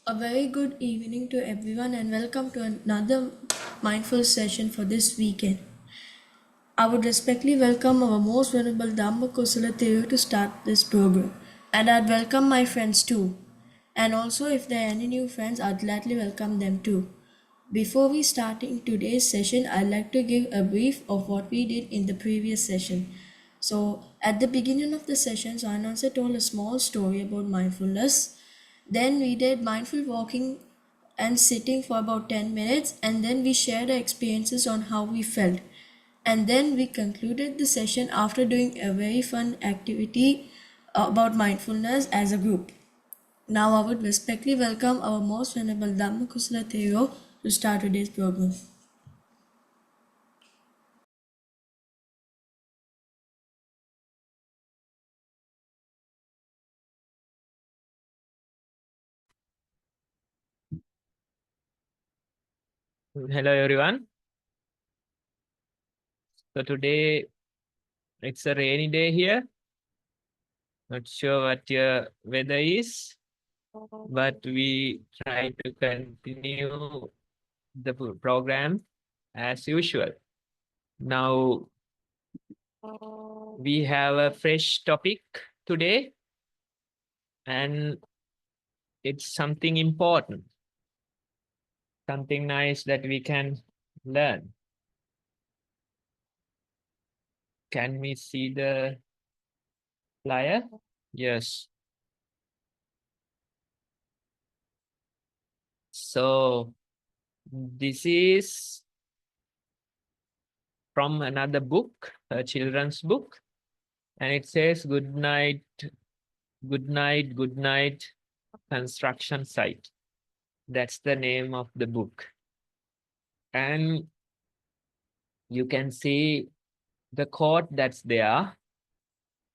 A very good evening to everyone and welcome to another mindful session for this weekend. I would respectfully welcome our most venerable Dhammakusala Theru to start this program. And I'd welcome my friends too. And also if there are any new friends, I'd gladly welcome them too. Before we start in today's session, I'd like to give a brief of what we did in the previous session. So at the beginning of the session, so announcer told a small story about mindfulness. Then we did mindful walking and sitting for about 10 minutes, and then we shared our experiences on how we felt. And then we concluded the session after doing a very fun activity about mindfulness as a group. Now I would respectfully welcome our most venerable Dhammakusala Theo to start today's program. Hello everyone. So today it's a rainy day here. Not sure what your weather is, but we try to continue the program as usual. Now we have a fresh topic today, and it's something important, something nice that we can learn. Can we see the flyer? Yes. So this is from another book, a children's book, and it says Goodnight, Goodnight, Goodnight Construction Site. That's the name of the book. And you can see the quote that's there.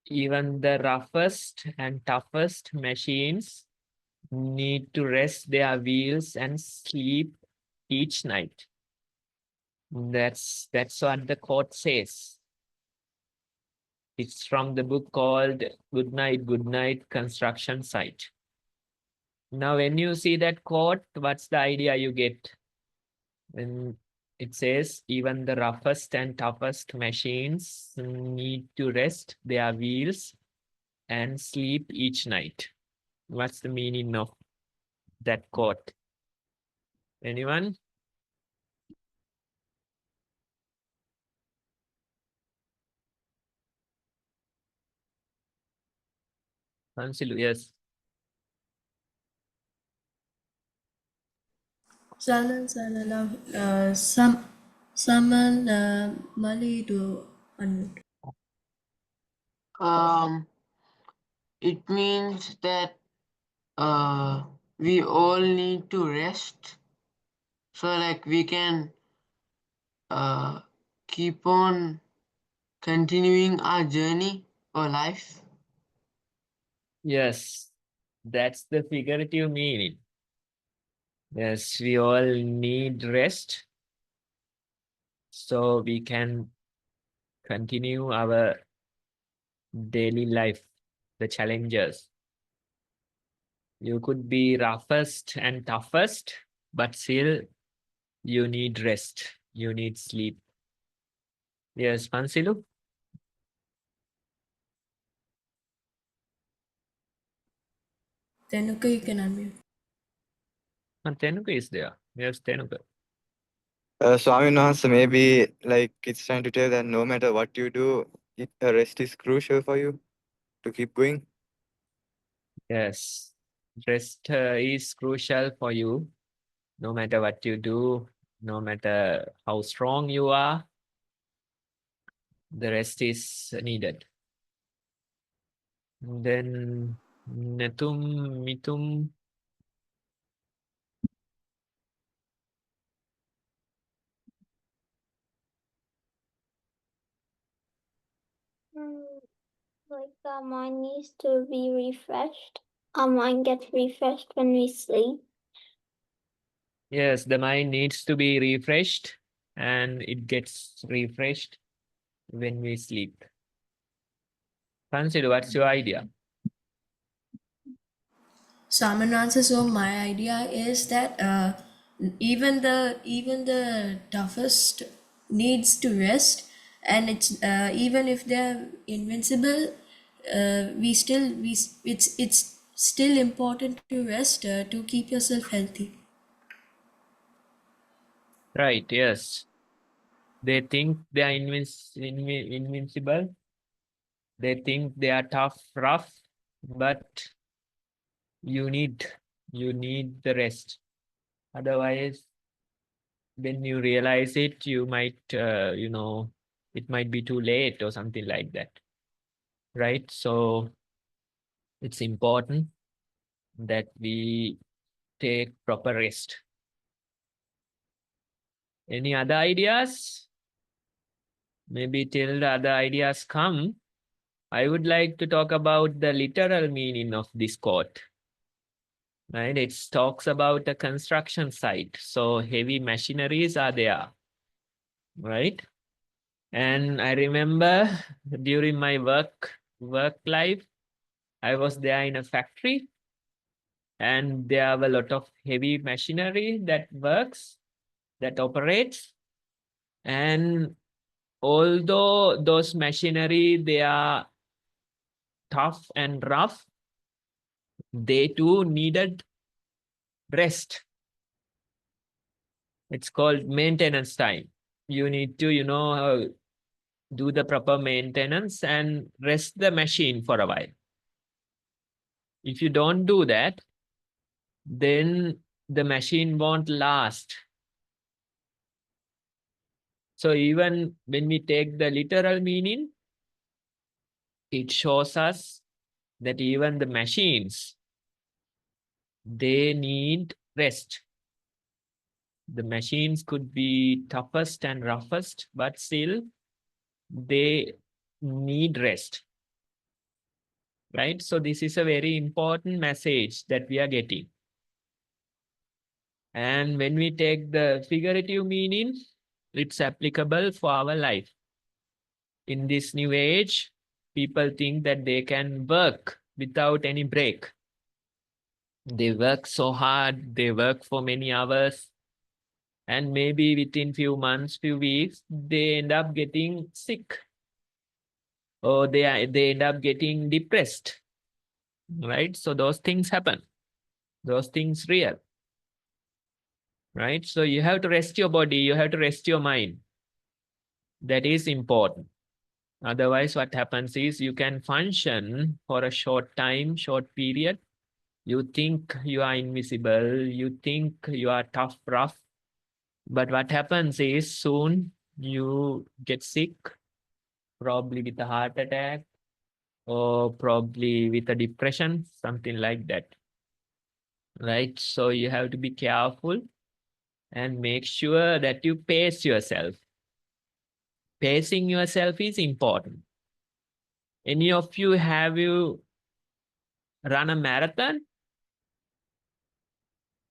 Even the roughest and toughest machines need to rest their wheels and sleep each night. That's what the quote says. It's from the book called Goodnight, Goodnight Construction Site. Now, when you see that quote, what's the idea you get? When it says, even the roughest and toughest machines need to rest their wheels and sleep each night. What's the meaning of that quote? Anyone? Pansilu, yes. Saman Mali to unmute. It means that we all need to rest so like we can keep on continuing our journey or life. Yes, that's the figurative meaning. Yes, we all need rest so we can continue our daily life, the challenges. You could be roughest and toughest, but still you need rest. You need sleep. Yes, Pansilu? Tenuka, you can unmute. Tenuka is there. Yes, Tenuka. Swami Nahas, maybe like it's trying to tell that no matter what you do, rest is crucial for you to keep going. Yes, rest is crucial for you. No matter what you do, no matter how strong you are, the rest is needed. Then Natum, Mitum. Like our mind needs to be refreshed. Our mind gets refreshed when we sleep. Yes, the mind needs to be refreshed, and it gets refreshed when we sleep. Consider, what's your idea? So I'm gonna answer. So my idea is that even the toughest needs to rest, and even if they're invincible, it's still important to rest to keep yourself healthy. Right, yes. They think they are invincible. They think they are tough, rough, but you need the rest. Otherwise, when you realize it, you might, it might be too late or something like that. Right? So it's important that we take proper rest. Any other ideas? Maybe till the other ideas come, I would like to talk about the literal meaning of this quote. Right? It talks about a construction site. So heavy machineries are there. Right? And I remember during my work life, I was there in a factory, and there were a lot of heavy machinery that works, that operates. And although those machinery, they are tough and rough, they too needed rest. It's called maintenance time. You need to, do the proper maintenance and rest the machine for a while. If you don't do that, then the machine won't last. So even when we take the literal meaning, it shows us that even the machines, they need rest. The machines could be toughest and roughest, but still they need rest. Right? So this is a very important message that we are getting. And when we take the figurative meaning, it's applicable for our life. In this new age, people think that they can work without any break. They work so hard, they work for many hours, and maybe within few months, few weeks, they end up getting sick, or they end up getting depressed. Right? So those things happen. Those things real. Right? So you have to rest your body, you have to rest your mind. That is important. Otherwise, what happens is you can function for a short time, short period. You think you are invisible, you think you are tough, rough. But what happens is soon you get sick, probably with a heart attack or probably with a depression, something like that. Right? So you have to be careful and make sure that you pace yourself. Pacing yourself is important. Any of you, have you run a marathon?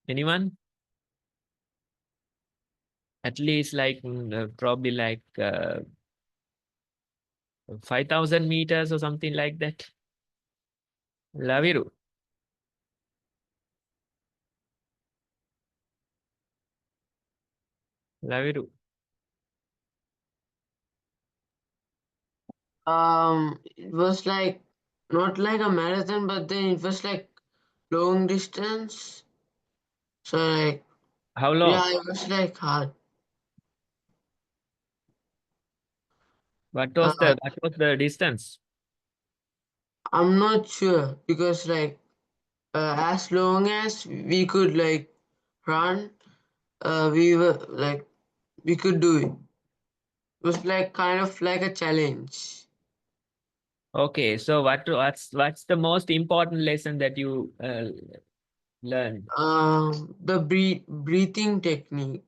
Anyone? At least like probably like 5,000 meters or something like that. Laviru. Laviru. It was like not like a marathon, but then it was like long distance. So like How yeah, long? it was like hard. What Uh, was the distance? I'm not sure because like as long as we could like run, we were like we could do it. It was like kind of like a challenge. Okay, so what's the most important lesson that you learned? The breathing technique.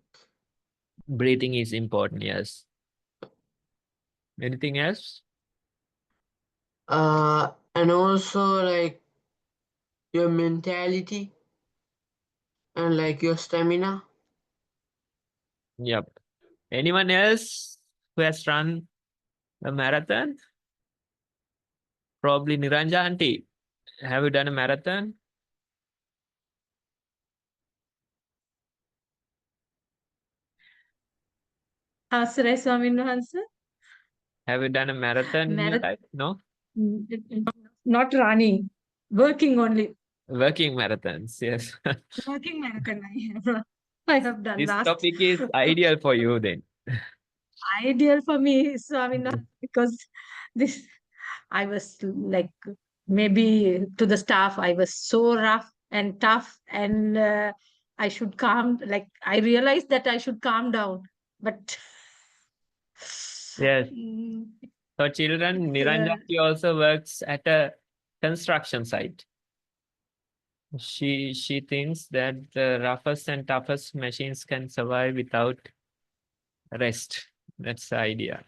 Breathing is important, yes. Anything else? And also like your mentality and like your stamina. Yep. Anyone else who has run a marathon? Probably Niranja auntie. Have you done a marathon? Asray Swamin Wahanse. Have you done a marathon in your life? No? Not running, working only. Working marathons, yes. Working marathon I have done This last. topic is ideal for you then. Ideal for me, Swamin Wahanse, because this I was like maybe to the staff I was so rough and tough, and I should calm. Like I realized that I should calm down, but Yes. Mm, For children, it's, Niranjaki also works at a construction site. She thinks that the roughest and toughest machines can survive without rest. That's the idea.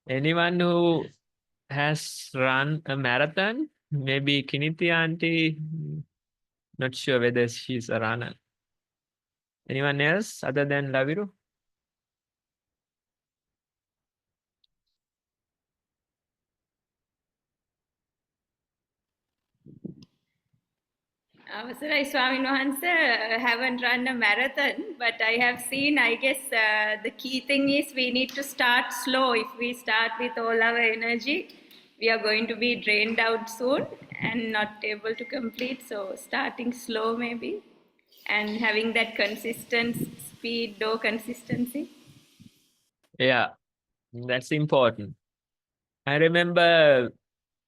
Anyone who has run a marathon, maybe Kiniti auntie, not sure whether she's a runner. Anyone else other than Laviru? Avasarai Swamin Wahanse, haven't run a marathon, but I have seen, I guess the key thing is we need to start slow. If we start with all our energy, we are going to be drained out soon and not able to complete. So starting slow maybe and having that consistent speed or consistency. Yeah, that's important. I remember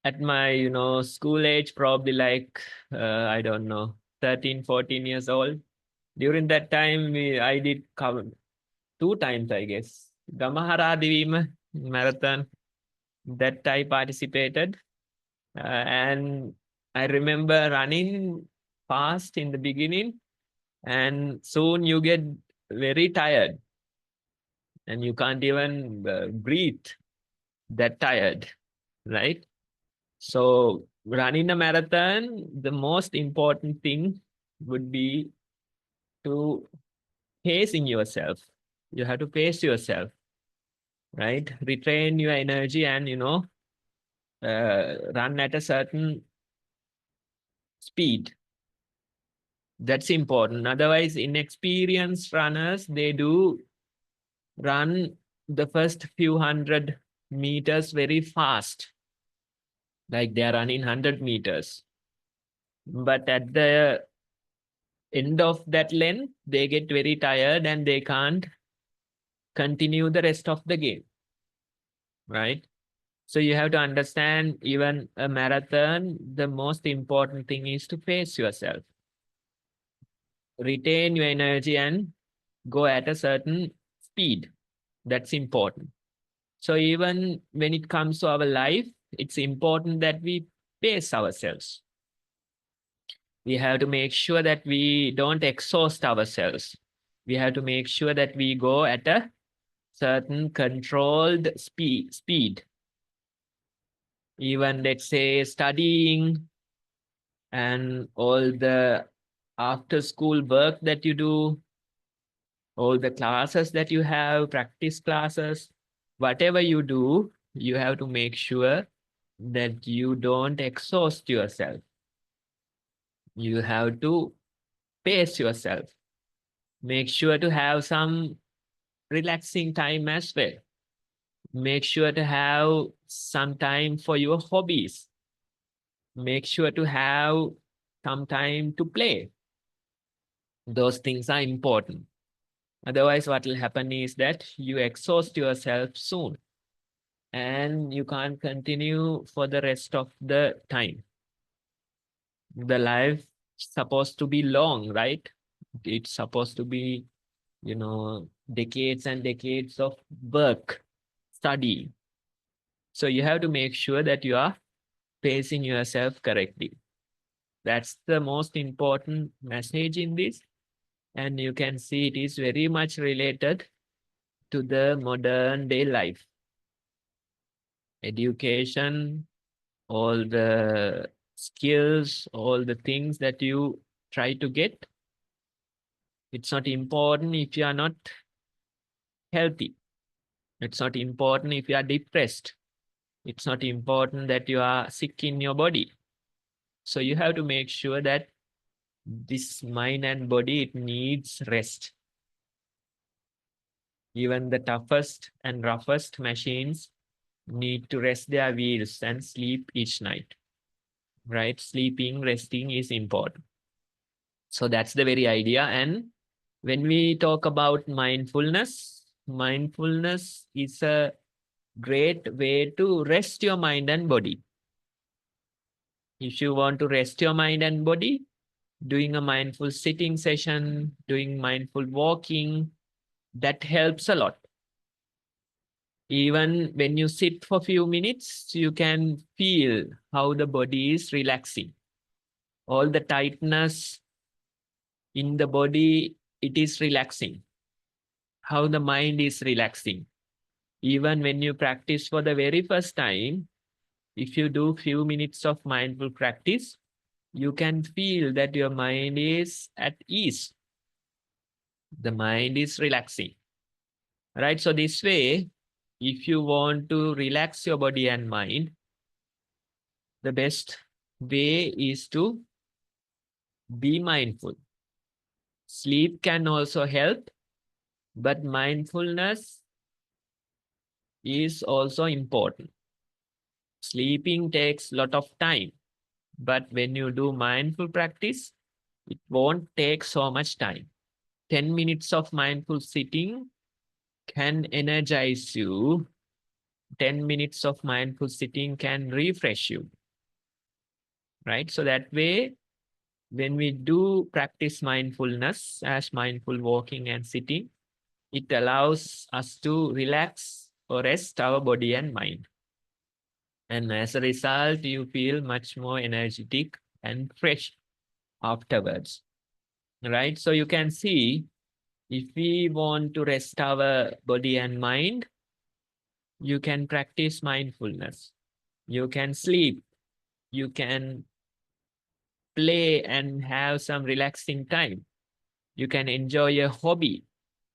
at my, school age, probably like, I don't know, 13, 14 years old. During that time, I did cover 2 times, I guess. Gamahara Divima marathon that I participated. And I remember running fast in the beginning, and soon you get very tired and you can't even breathe, that tired, right? So running a marathon, the most important thing would be to pacing yourself. You have to pace yourself, right? Retrain your energy and, run at a certain speed. That's important. Otherwise, inexperienced runners, they do run the first few 100 meters very fast, like they are running 100 meters. But at the end of that length, they get very tired and they can't continue the rest of the game, right? So you have to understand, even a marathon, the most important thing is to pace yourself. Retain your energy and go at a certain speed. That's important. So even when it comes to our life, it's important that we pace ourselves. We have to make sure that we don't exhaust ourselves. We have to make sure that we go at a certain controlled speed. Even, let's say, studying and all the after school work that you do, all the classes that you have, practice classes, whatever you do, you have to make sure that you don't exhaust yourself. You have to pace yourself. Make sure to have some relaxing time as well. Make sure to have some time for your hobbies. Make sure to have some time to play. Those things are important. Otherwise, what will happen is that you exhaust yourself soon and you can't continue for the rest of the time. The life supposed to be long, right? It's supposed to be, decades and decades of work, study. So you have to make sure that you are pacing yourself correctly. That's the most important message in this. And you can see it is very much related to the modern day life. Education, all the skills, all the things that you try to get. It's not important if you are not healthy. It's not important if you are depressed. It's not important that you are sick in your body. So you have to make sure that this mind and body, it needs rest. Even the toughest and roughest machines need to rest their wheels and sleep each night, right? Sleeping, resting is important. So that's the very idea. And when we talk about mindfulness, mindfulness is a great way to rest your mind and body. If you want to rest your mind and body, doing a mindful sitting session, doing mindful walking, that helps a lot. Even when you sit for a few minutes, you can feel how the body is relaxing. All the tightness in the body, it is relaxing. How the mind is relaxing. Even when you practice for the very first time, if you do few minutes of mindful practice, you can feel that your mind is at ease. The mind is relaxing, right? So this way, if you want to relax your body and mind, the best way is to be mindful. Sleep can also help, but mindfulness is also important. Sleeping takes a lot of time, but when you do mindful practice, it won't take so much time. 10 minutes of mindful sitting can energize you. 10 minutes of mindful sitting can refresh you, right? So that way, when we do practice mindfulness as mindful walking and sitting, it allows us to relax or rest our body and mind. And as a result, you feel much more energetic and fresh afterwards, right? So you can see, if we want to rest our body and mind, you can practice mindfulness. You can sleep. You can play and have some relaxing time. You can enjoy a hobby.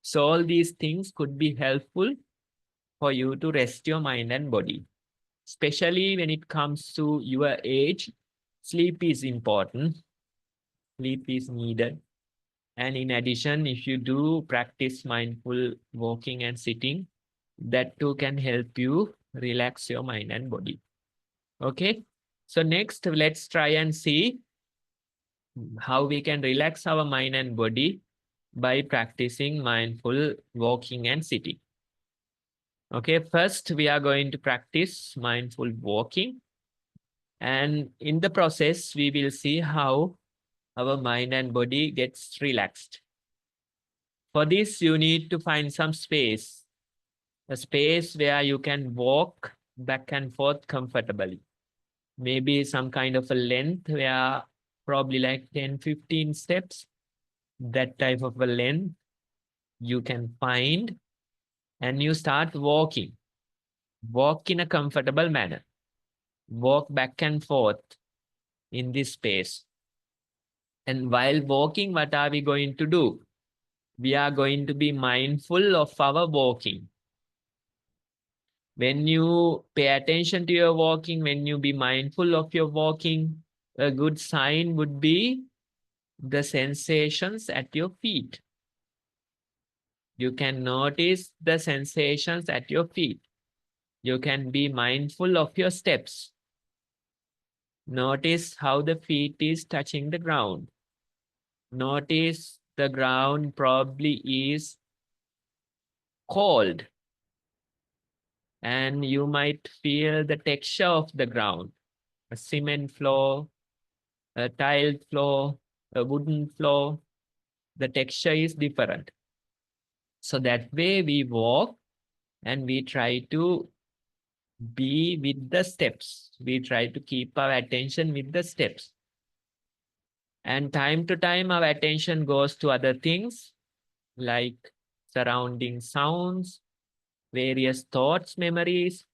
So all these things could be helpful for you to rest your mind and body. Especially when it comes to your age, sleep is important. Sleep is needed. And in addition, if you do practice mindful walking and sitting, that too can help you relax your mind and body. Okay. So next, let's try and see how we can relax our mind and body by practicing mindful walking and sitting. Okay, first we are going to practice mindful walking. And in the process, we will see how our mind and body gets relaxed. For this, you need to find some space, a space where you can walk back and forth comfortably. Maybe some kind of a length where probably like 10, 15 steps, that type of a length you can find, and you start walking. Walk in a comfortable manner. Walk back and forth in this space. And while walking, what are we going to do? We are going to be mindful of our walking. When you pay attention to your walking, when you be mindful of your walking, a good sign would be the sensations at your feet. You can notice the sensations at your feet. You can be mindful of your steps. Notice how the feet is touching the ground. Notice the ground probably is cold. And you might feel the texture of the ground. A cement floor, a tiled floor, a wooden floor. The texture is different. So that way we walk and we try to be with the steps. We try to keep our attention with the steps. And time to time, our attention goes to other things like surrounding sounds, various thoughts, memories.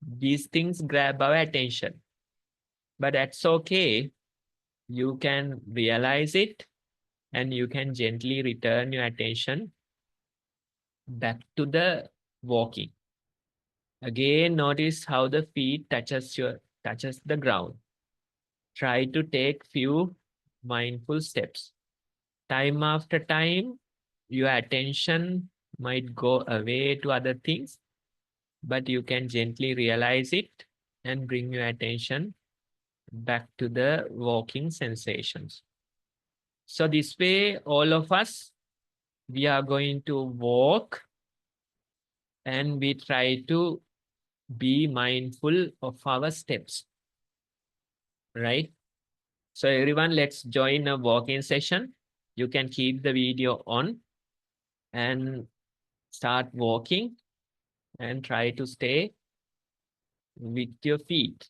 These things grab our attention. But that's okay. You can realize it and you can gently return your attention back to the walking. Again, notice how the feet touches the ground. Try to take few mindful steps. Time after time, your attention might go away to other things, but you can gently realize it and bring your attention back to the walking sensations. So this way, all of us, we are going to walk and we try to be mindful of our steps, right? So everyone, let's join a walking session. You can keep the video on and start walking and try to stay with your feet.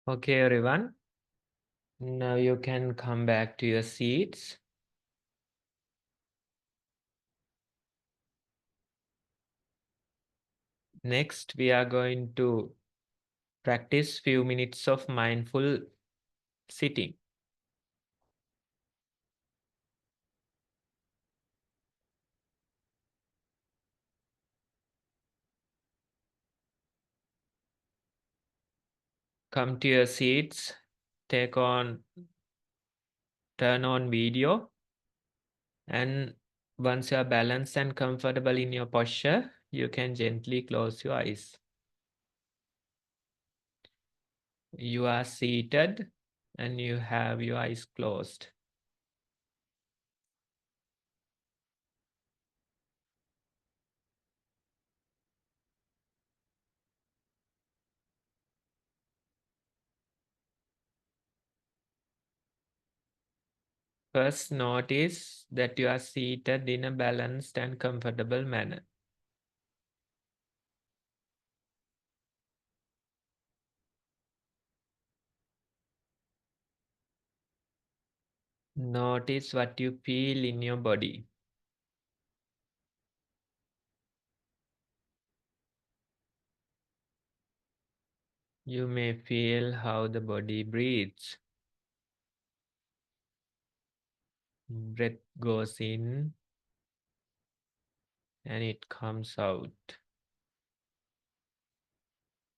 Okay, everyone. Now you can come back to your seats. Next, we are going to practice few minutes of mindful sitting. Come to your seats, turn on video, and once you are balanced and comfortable in your posture, you can gently close your eyes. You are seated and you have your eyes closed. First, notice that you are seated in a balanced and comfortable manner. Notice what you feel in your body. You may feel how the body breathes. Breath goes in and it comes out.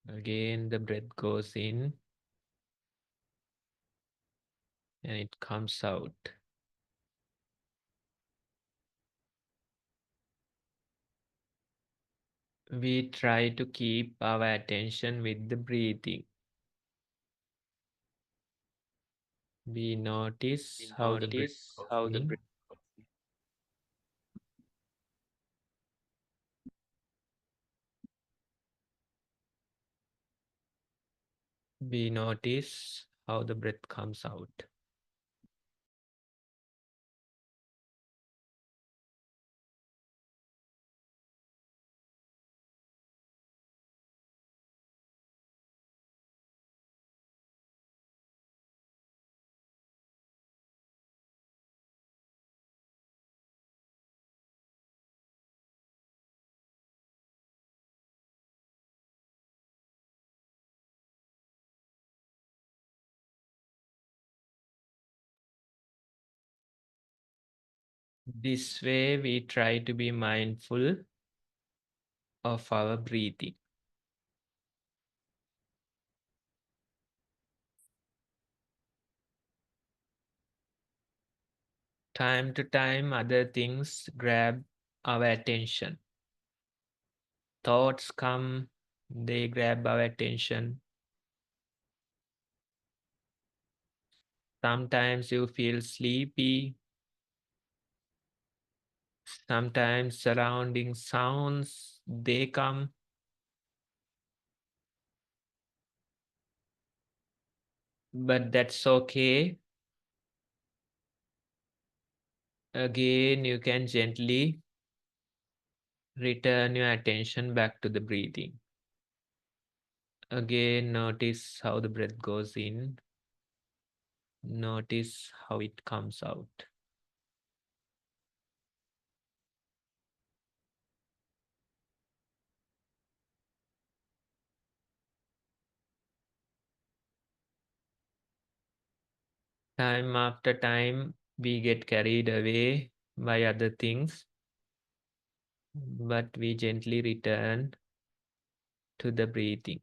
Again, the breath goes in and it comes out. We try to keep our attention with the breathing. We notice how the breath goes in. We notice how the breath comes out. This way, we try to be mindful of our breathing. Time to time, other things grab our attention. Thoughts come, they grab our attention. Sometimes you feel sleepy. Sometimes surrounding sounds, they come. But that's okay. Again, you can gently return your attention back to the breathing. Again, notice how the breath goes in. Notice how it comes out. Time after time, we get carried away by other things, but we gently return to the breathing.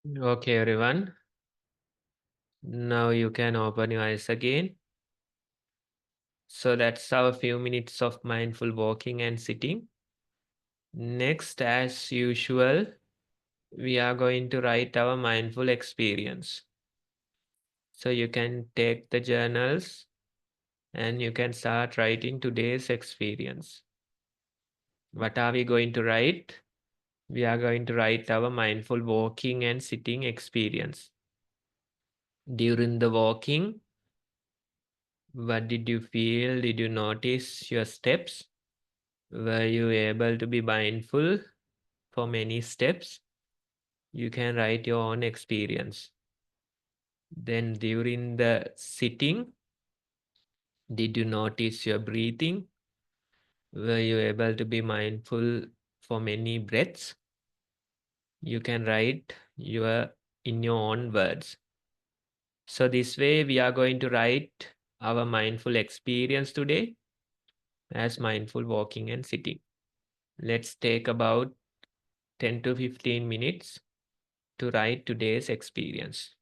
Okay, everyone. Now you can open your eyes again. So that's our few minutes of mindful walking and sitting. Next, as usual, we are going to write our mindful experience. So you can take the journals and you can start writing today's experience. What are we going to write? We are going to write our mindful walking and sitting experience. During the walking, what did you feel? Did you notice your steps? Were you able to be mindful for many steps? You can write your own experience. Then during the sitting, did you notice your breathing? Were you able to be mindful for many breaths? You can write in your own words. So this way we are going to write our mindful experience today as mindful walking and sitting. Let's take about 10 to 15 minutes to write today's experience.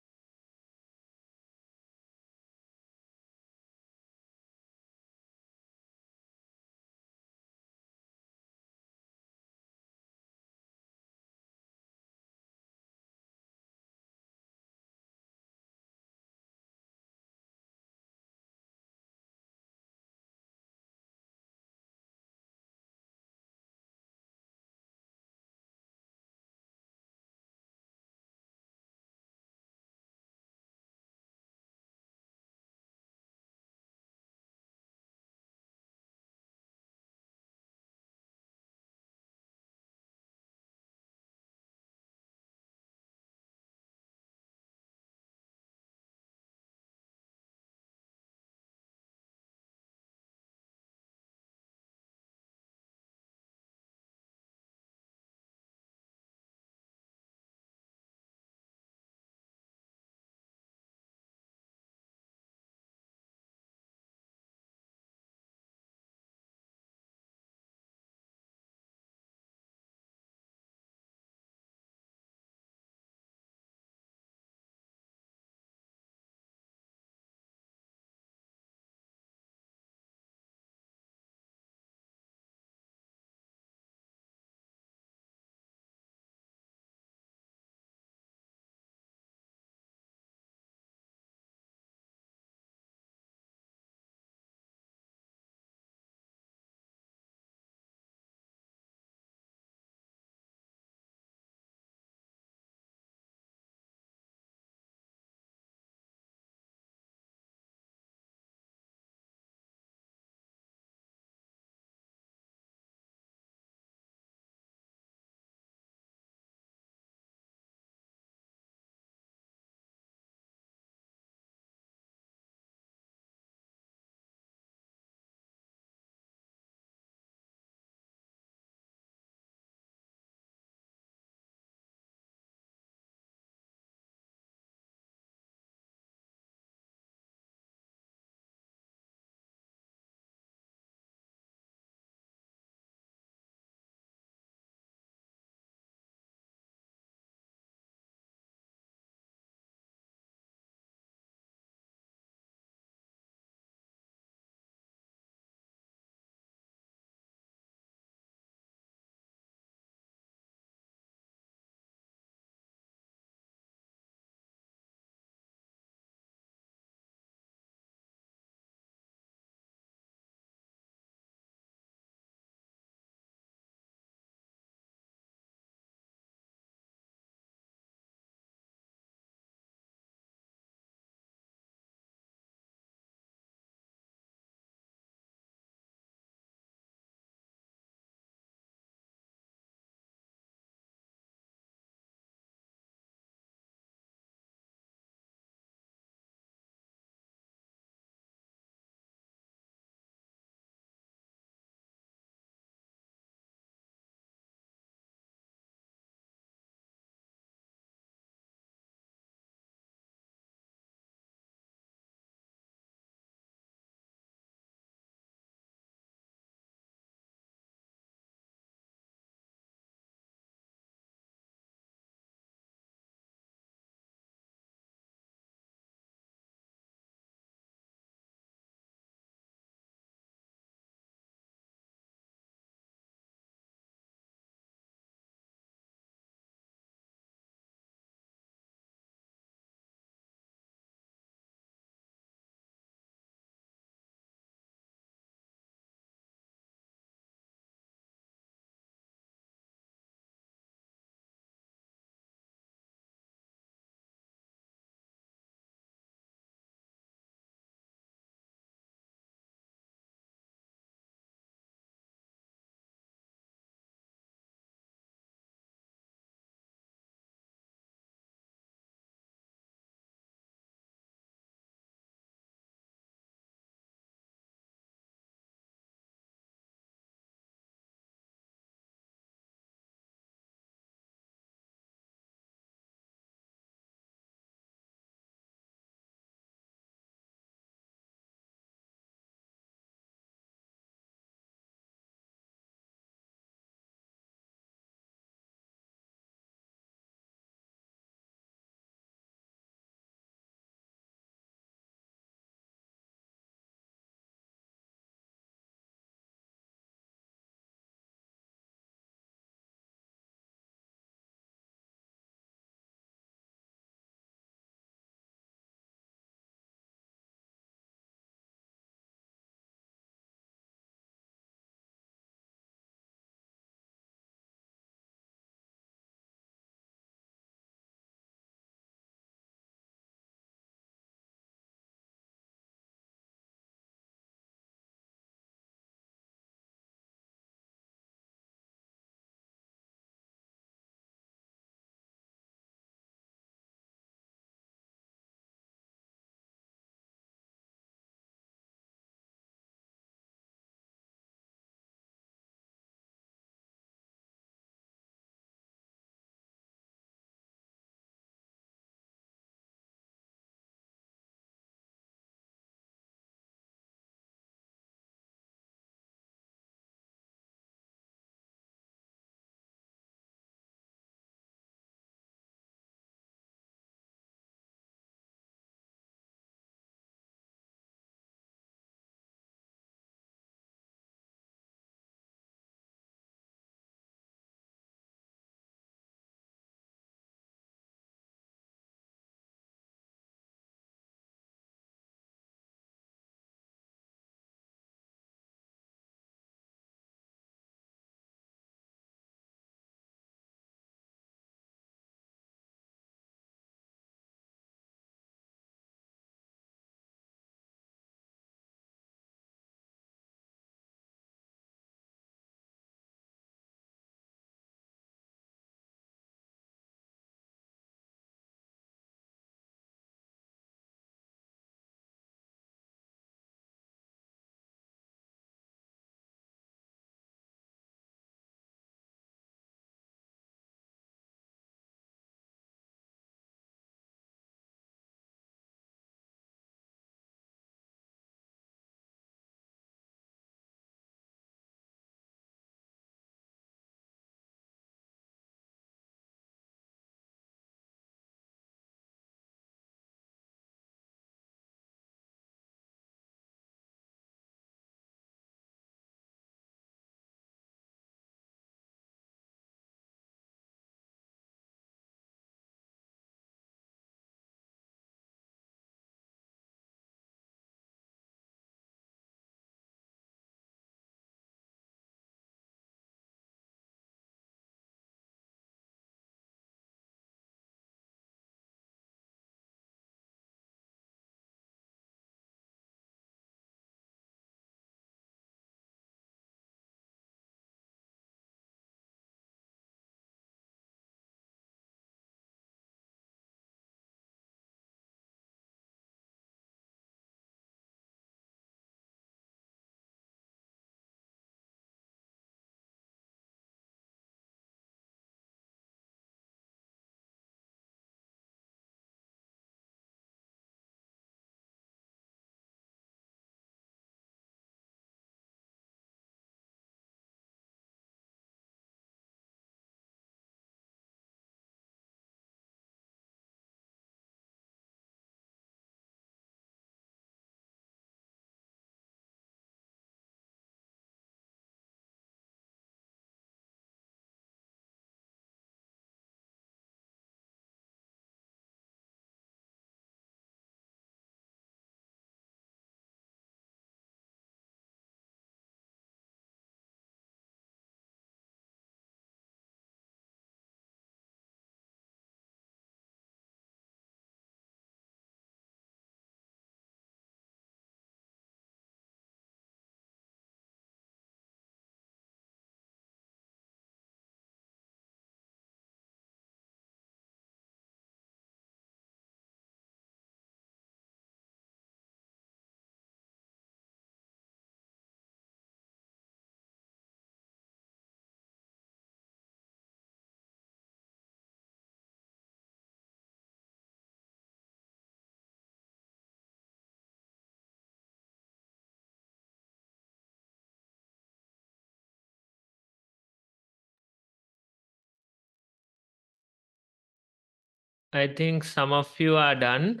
I think some of you are done,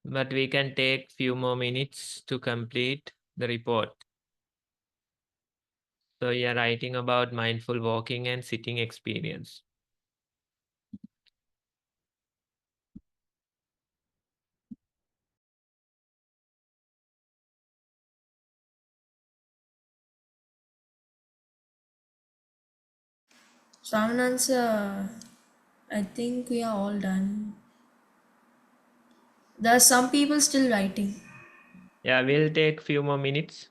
but we can take few more minutes to complete the report. So you are writing about mindful walking and sitting experience. Swaminathan sir, I think we are all done. There are some people still writing. Yeah, we'll take few more minutes.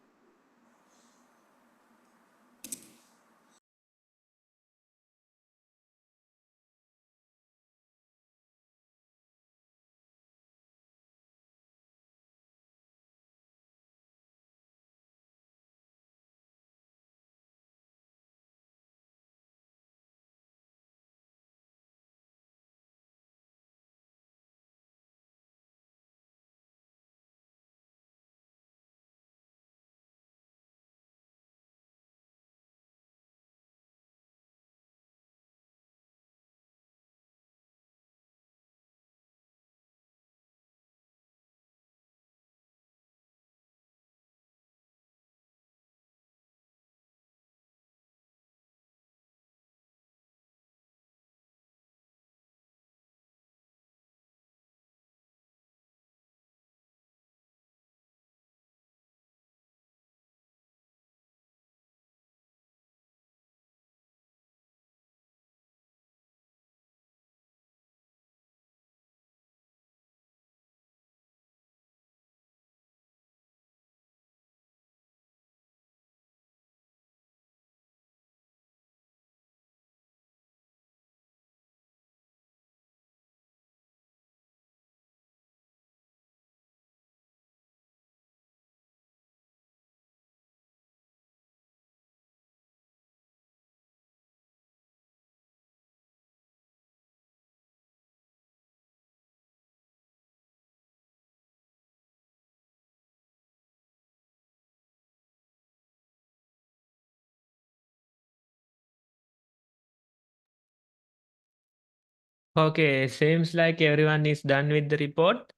Okay, seems like everyone is done with the report.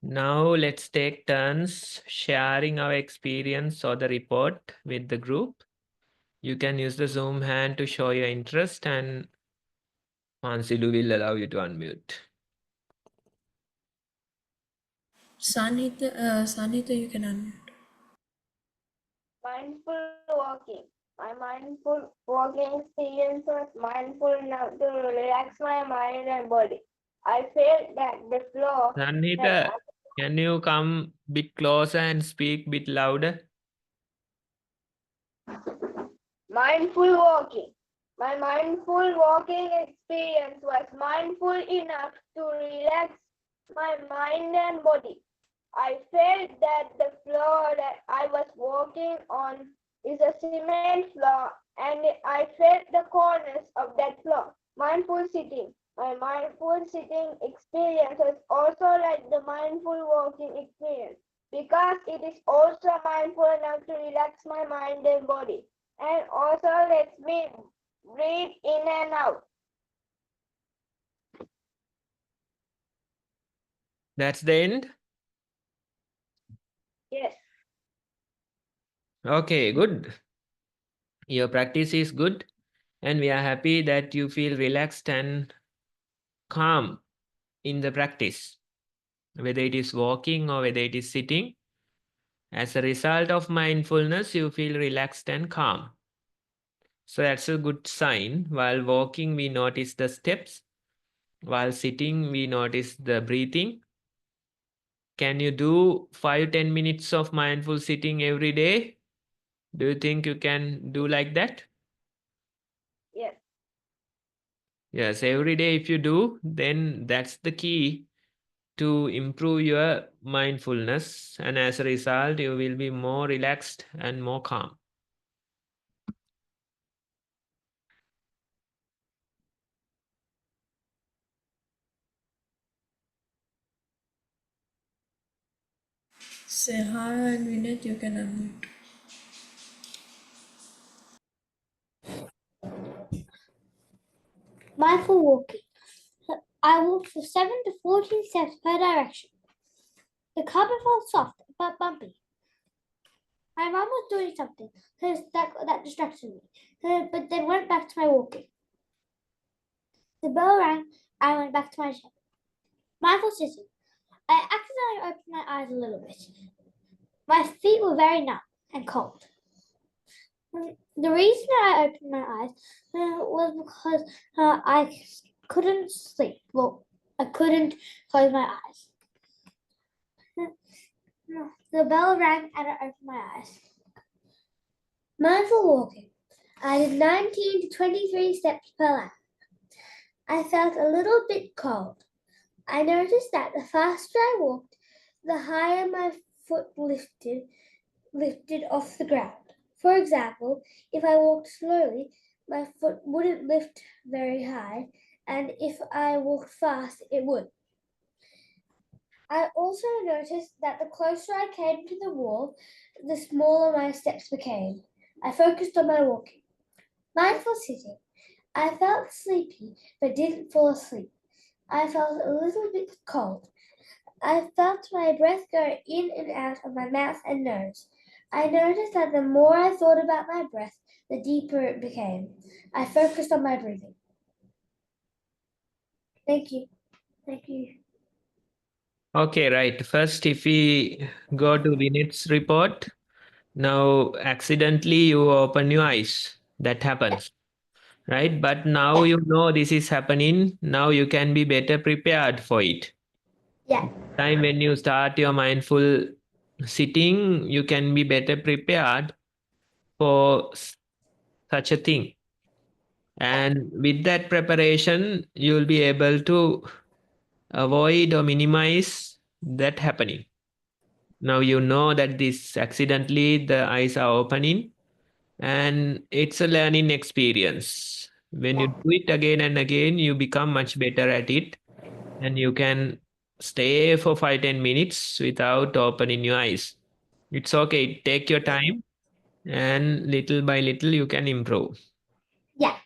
Now let's take turns sharing our experience or the report with the group. You can use the Zoom hand to show your interest, and Mansilu will allow you to unmute. Sanhita, you can unmute. Mindful walking. My mindful walking experience was mindful enough to relax my mind and body. I felt that the floor that Sanhita, can you come bit closer and speak bit louder? mindful walking. My mindful walking experience was mindful enough to relax my mind and body. I felt that the floor that I was walking on is a cement floor, and I felt the corners of that floor. Mindful sitting. My mindful sitting experience was also like the mindful walking experience because it is also mindful enough to relax my mind and body, and also lets me breathe in and out. That's the end? Yes. Okay, good. Your practice is good, and we are happy that you feel relaxed and calm in the practice, whether it is walking or whether it is sitting. As a result of mindfulness, you feel relaxed and calm. So that's a good sign. While walking, we notice the steps. While sitting, we notice the breathing. Can you do 5-10 minutes of mindful sitting every day? Do you think you can do like that? Yes. Yes, every day if you do, then that's the key to improve your mindfulness. And as a result, you will be more relaxed and more calm. Sehara and Vinit, you can unmute. Mindful walking. I walked for 7 to 14 steps per direction. The carpet felt soft but bumpy. My mom was doing something that distracted me, but then went back to my walking. The bell rang. I went back to my chair. Mindful sitting. I accidentally opened my eyes a little bit. My feet were very numb and cold. The reason I opened my eyes was because I couldn't sleep. Well, I couldn't close my eyes. The bell rang and I opened my eyes. Mindful walking. I did 19 to 23 steps per hour. I felt a little bit cold. I noticed that the faster I walked, the higher my foot lifted off the ground. For example, if I walked slowly, my foot wouldn't lift very high, and if I walked fast, it would. I also noticed that the closer I came to the wall, the smaller my steps became. I focused on my walking. Mindful sitting. I felt sleepy, but didn't fall asleep. I felt a little bit cold. I felt my breath go in and out of my mouth and nose. I noticed that the more I thought about my breath, the deeper it became. I focused on my breathing. Thank you. Thank you. Okay, right. First, if we go to Vinit's report, now accidentally you open your eyes. That happens, right? But now you know this is happening. Now you can be better prepared for it. Yeah. Time when you start your mindful sitting, you can be better prepared for such a thing. And with that preparation, you'll be able to avoid or minimize that happening. Now you know that this accidentally the eyes are opening, and it's a learning experience. When you do it again and again, you become much better at it, and you can stay for 5-10 minutes without opening your eyes. It's okay, take your time, and little by little you can improve. Yeah.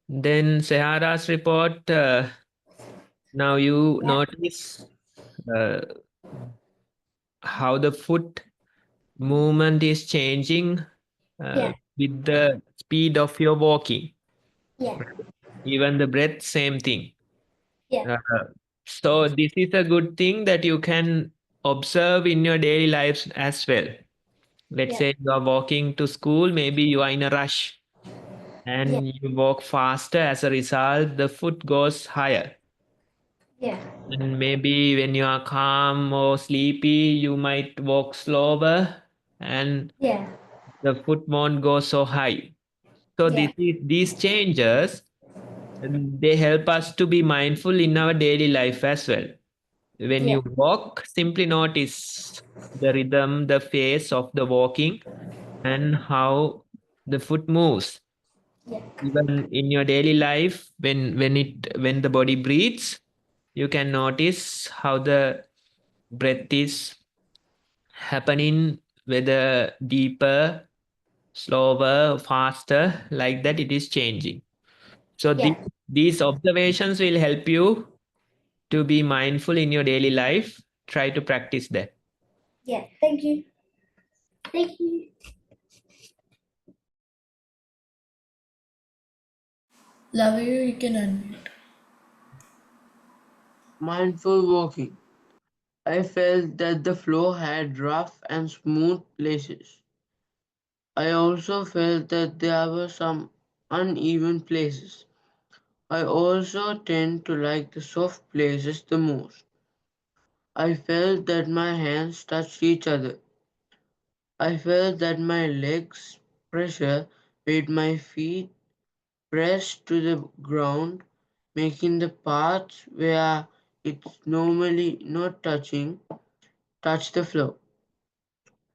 Then Sahara's report, now you notice uh, how the foot movement is changing Yeah. with the speed of your walking. Yeah. Even the breath, same thing. Yeah. So this is a good thing that you can observe in your daily lives as well. Let's Yeah. say you are walking to school, maybe you are in a rush and you walk faster. As a result, the foot goes higher. Yeah. And maybe when you are calm or sleepy, you might walk slower and Yeah. the foot won't go so high. So Yeah. these changes, they help us to be mindful in our daily life as well. When Yeah. you walk, simply notice the rhythm, the pace of the walking, and how the foot moves. Yeah. Even in your daily life, when the body breathes, you can notice how the breath is happening, whether deeper, slower, faster, like that it is changing. So Yeah. these observations will help you to be mindful in your daily life. Try to practice that. Yeah. Thank you. Thank you. Love you can unmute. Mindful walking. I felt that the floor had rough and smooth places. I also felt that there were some uneven places. I also tend to like the soft places the most. I felt that my hands touched each other. I felt that my legs pressure made my feet press to the ground, making the parts where it's normally not touching touch the floor.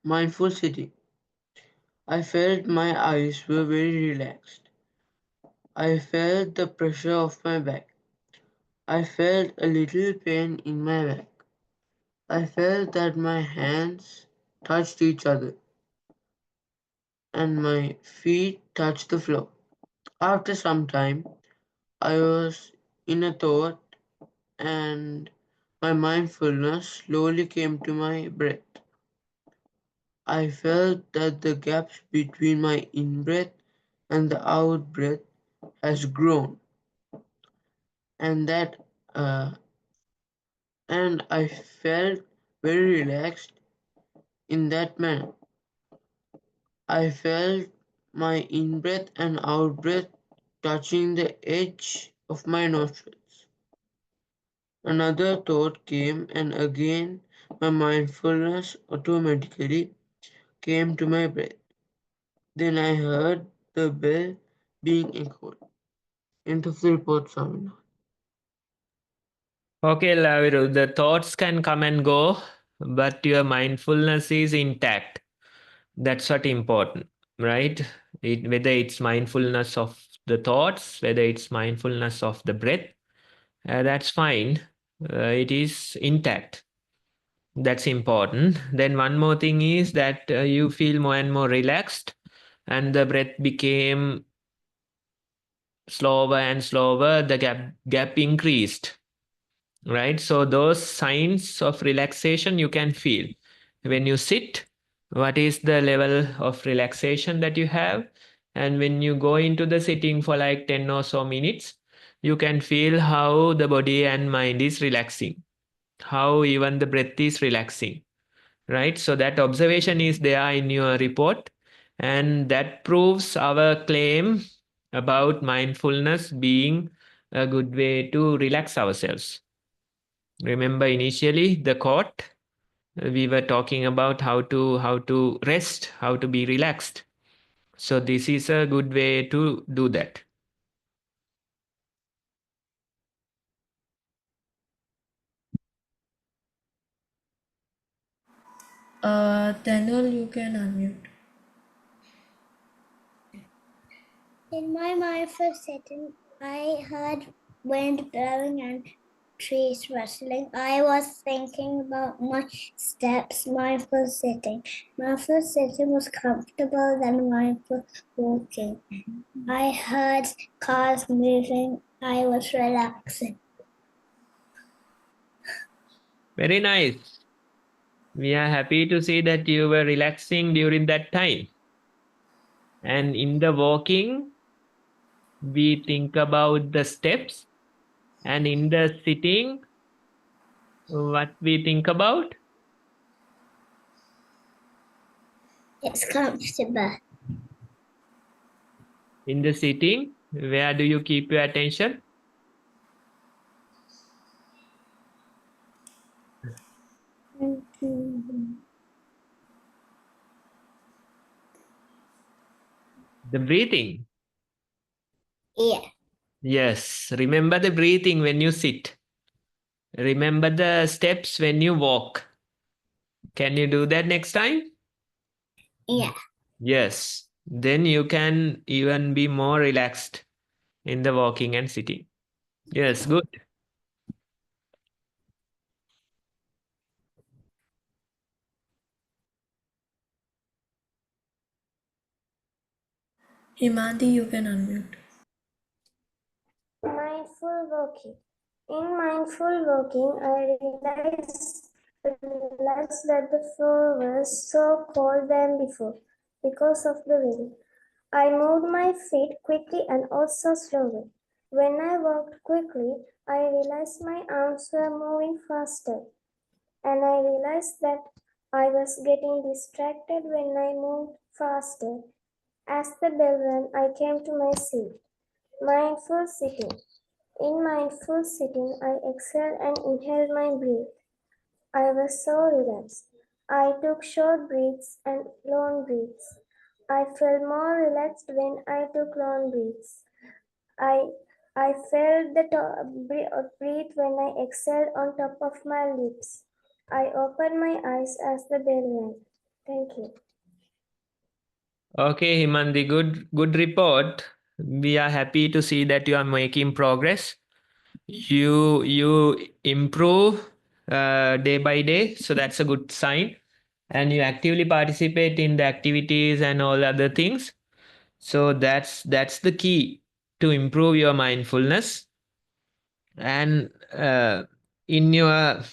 Mindful sitting. I felt my eyes were very relaxed. I felt the pressure of my back. I felt a little pain in my back. I felt that my hands touched each other and my feet touched the floor. After some time, I was in a thought and my mindfulness slowly came to my breath. I felt that the gaps between my in-breath and the out-breath has grown, and that and I felt very relaxed in that manner. I felt my in-breath and out-breath touching the edge of my nostrils. Another thought came, and again my mindfulness automatically came to my breath. Then I heard the bell being echoed. End of the report, Samina. Okay, Laviru, the thoughts can come and go, but your mindfulness is intact. That's what important, right? Whether it's mindfulness of the thoughts, whether it's mindfulness of the breath, that's fine. It is intact. That's important. Then one more thing is that you feel more and more relaxed, and the breath became slower and slower. The gap increased, right? So those signs of relaxation you can feel when you sit. What is the level of relaxation that you have? And when you go into the sitting for like 10 or so minutes, you can feel how the body and mind is relaxing, how even the breath is relaxing, right? So that observation is there in your report, and that proves our claim about mindfulness being a good way to relax ourselves. Remember initially the quote, we were talking about how to rest, how to be relaxed. So this is a good way to do that. Daniel, you can unmute. In my mindful sitting, I heard wind blowing and trees rustling. I was thinking about my steps, mindful sitting. Mindful sitting was comfortable than mindful walking. I heard cars moving. I was relaxing. Very nice. We are happy to see that you were relaxing during that time. And in the walking, we think about the steps, and in the sitting, what we think about? It's comfortable. In the sitting, where do you keep your attention? The breathing. Yeah. Yes, remember the breathing when you sit. Remember the steps when you walk. Can you do that next time? Yeah. Yes. Then you can even be more relaxed in the walking and sitting. Yes, good. Himanti, you can unmute. Mindful walking. In mindful walking, I realized that the floor was so cold than before because of the wind. I moved my feet quickly and also slowly. When I walked quickly, I realized my arms were moving faster, and I realized that I was getting distracted when I moved faster. As the bell rang, I came to my seat. Mindful sitting. In mindful sitting, I exhaled and inhaled my breath. I was so relaxed. I took short breaths and long breaths. I felt more relaxed when I took long breaths. I felt the breath when I exhaled on top of my lips. I opened my eyes as the bell rang. Thank you. Okay, Himandi, good report. We are happy to see that you are making progress. You improve day by day, so that's a good sign. And you actively participate in the activities and all other things. So that's the key to improve your mindfulness. And in your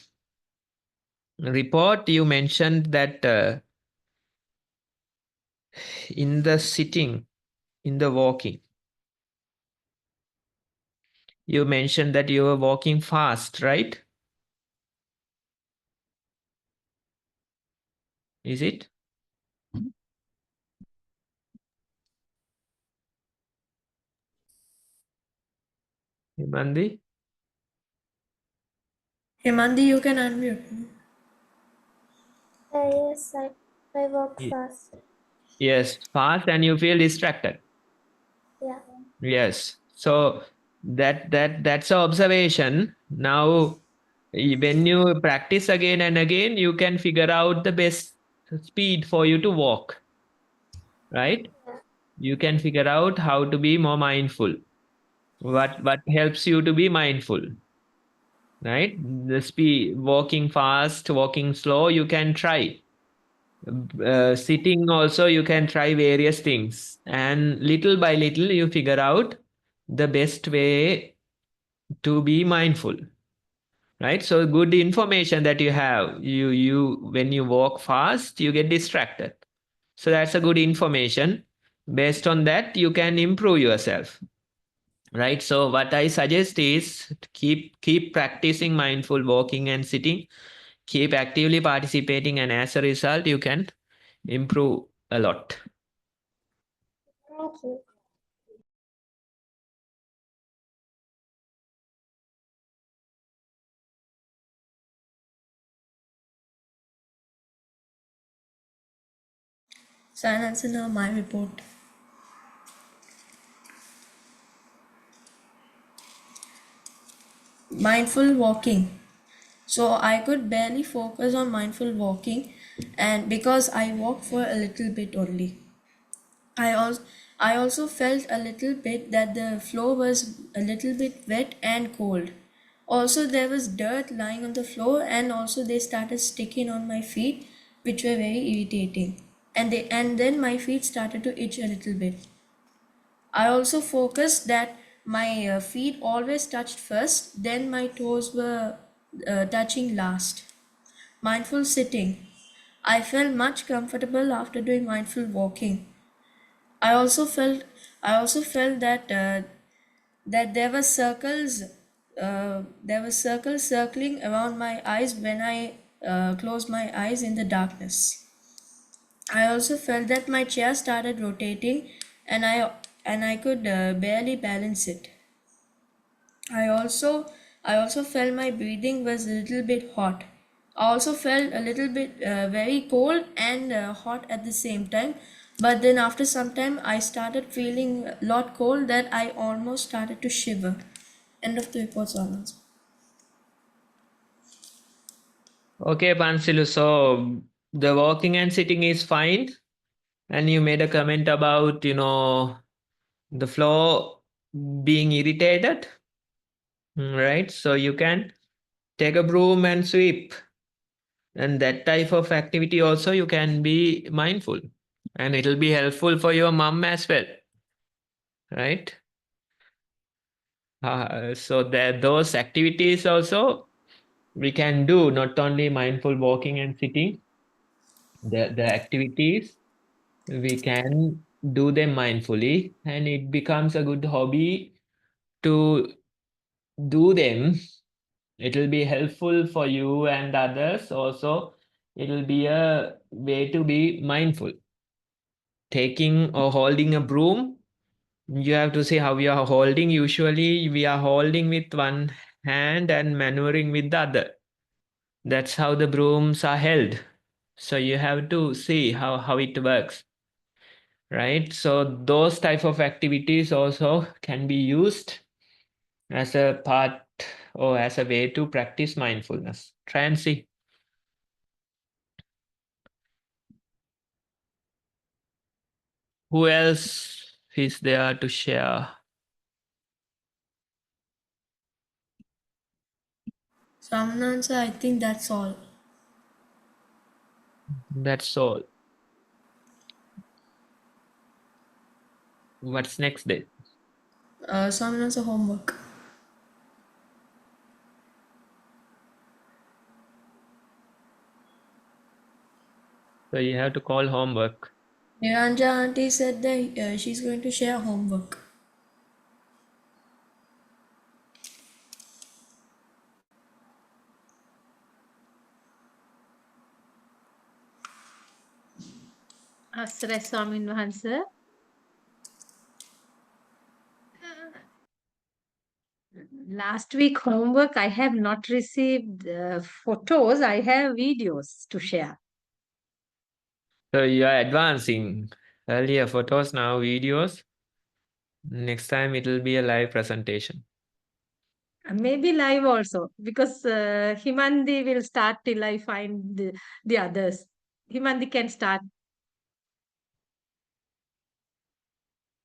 report, you mentioned that in the sitting, in the walking, you mentioned that you were walking fast, right? Is it? Himandi? Hemandi, you can unmute. Yes, I walk Ye- fast. Yes, fast, and you feel distracted. Yeah. Yes. So that's an observation. Now, when you practice again and again, you can figure out the best speed for you to walk, right? Yeah. You can figure out how to be more mindful. What helps you to be mindful, right? The speed, walking fast, walking slow, you can try. Sitting also, you can try various things, and little by little you figure out the best way to be mindful, right? So good information that you have. You when you walk fast, you get distracted, so that's a good information. Based on that, you can improve yourself, right? So what I suggest is to keep practicing mindful walking and sitting, keep actively participating, and as a result you can improve a lot. Thank you. So I'll answer now my report. Mindful walking. So I could barely focus on mindful walking, and because I walked for a little bit only. I also I also felt a little bit that the floor was a little bit wet and cold. Also there was dirt lying on the floor, and also they started sticking on my feet, which were very irritating. And then my feet started to itch a little bit. I also focused that my feet always touched first, then my toes were touching last. Mindful sitting. I felt much comfortable after doing mindful walking. I also felt I also felt that there were circles circling around my eyes when I closed my eyes in the darkness. I also felt that my chair started rotating, and I could barely balance it. I also I also felt my breathing was a little bit hot. I also felt a little bit very cold and hot at the same time. But then after some time, I started feeling a lot cold that I almost started to shiver. End of the report, Sonals. Okay, Pansilu, so the walking and sitting is fine, and you made a comment about the floor being irritated, right? So you can take a broom and sweep, and that type of activity also you can be mindful, and it'll be helpful for your mom as well, right? So that those activities also we can do, not only mindful walking and sitting. The activities we can do them mindfully, and it becomes a good hobby to do them. It'll be helpful for you and others also. It'll be a way to be mindful. Taking or holding a broom, you have to see how you are holding. Usually we are holding with one hand and maneuvering with the other. That's how the brooms are held. So you have to see how it works, right? So those type of activities also can be used as a part or as a way to practice mindfulness. Try and see. Who else is there to share? So I'm gonna answer, I think that's all. That's all. What's next then? So I'm gonna answer homework. So you have to call homework. Niranja auntie said that she's going to share homework. Asray Swamin Wahanse. Last week homework, I have not received photos. I have videos to share. So you are advancing. Earlier photos, now videos. Next time it will be a live presentation. Maybe live also, because Himandi will start till I find the others. Himandi can start.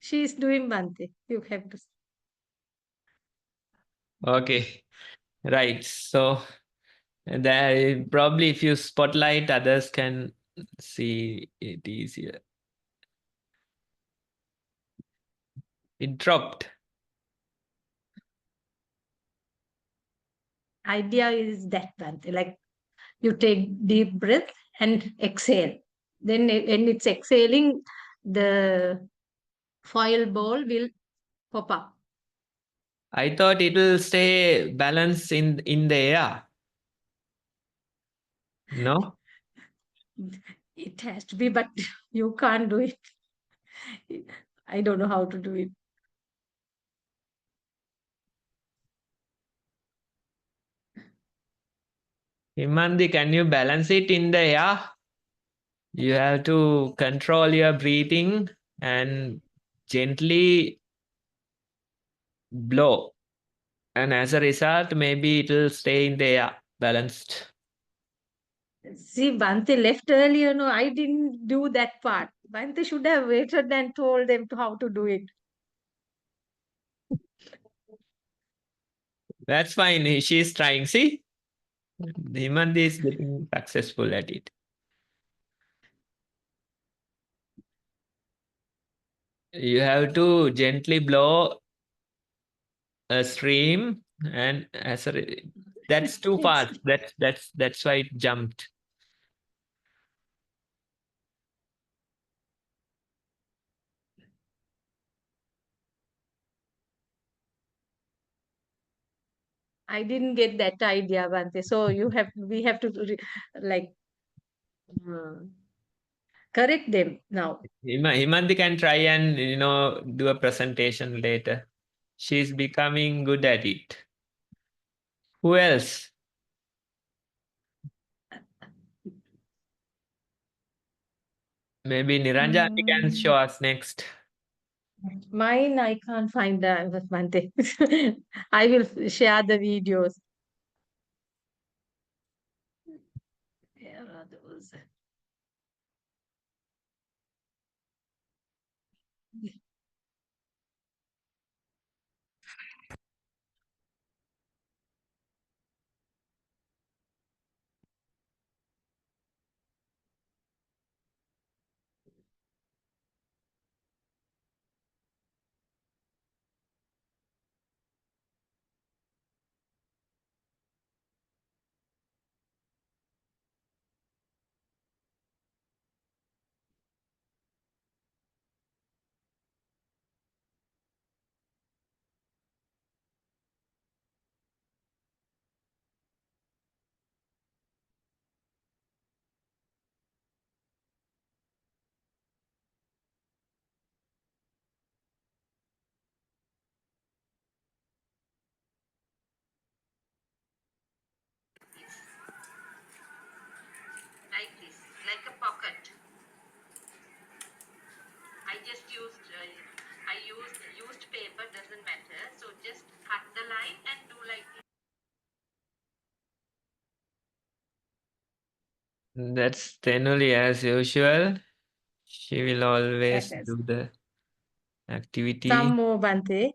She is doing Bante. You have to. Okay, right. So there probably if you spotlight, others can see it easier. It dropped. Idea is that Bante, like you take deep breath and exhale. Then when it's exhaling, the foil ball will pop up. I thought it will stay balanced in the air. No? It has to be, but you can't do it. I don't know how to do it. Himandi, can you balance it in the air? You have to control your breathing and gently blow. And as a result, maybe it will stay in the air, balanced. See, Bante left earlier. No, I didn't do that part. Bante should have waited and told them how to do it. That's fine. She's trying. See? Himandi is getting successful at it. You have to gently blow a stream, and that's too fast. That's why it jumped. I didn't get that idea, Bante. So we have to like correct them now. Himandi can try and do a presentation later. She's becoming good at it. Who else? Maybe Niranja aunty can show us next. Mine, I can't find the Bante. I will share the videos. Where are those? Like this, like a pocket. I just used paper, doesn't matter. So just cut the line and do like this. That's Tenuli as usual. She will always Yes. do the activity. Some more, Bante.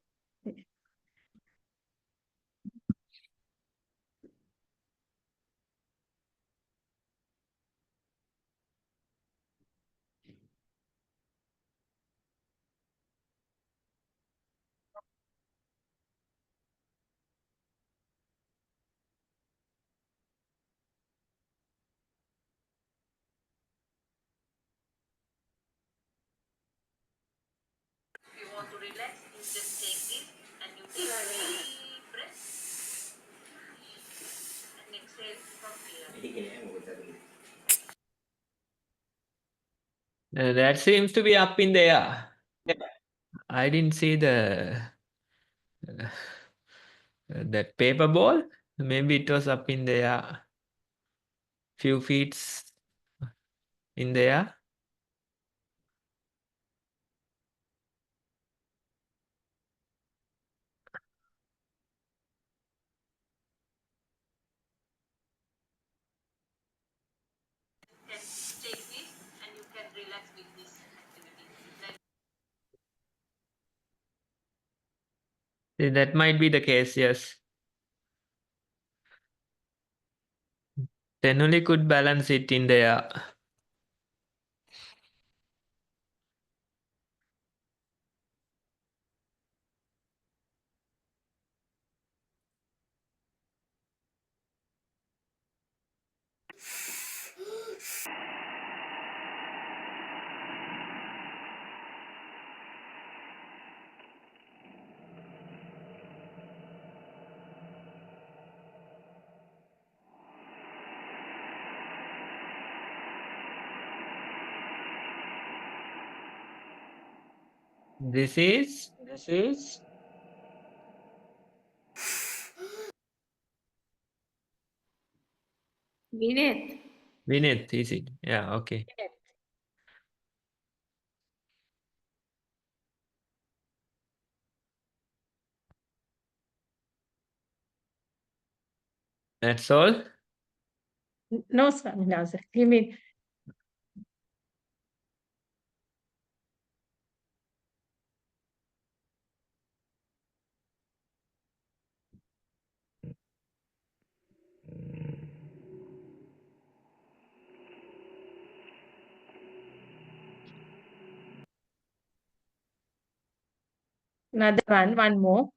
relax, you just take this and you take a deep breath and exhale from here. That seems to be up in the air. I didn't see the that paper ball. Maybe it was up in the air, few feet in the air. You can take this and you can relax with this activity. That might be the case, yes. Then only could balance it in the air. This is Vinith. Vinith, is it? Yeah, okay. That's all. No, Swaminathan. You mean another one more.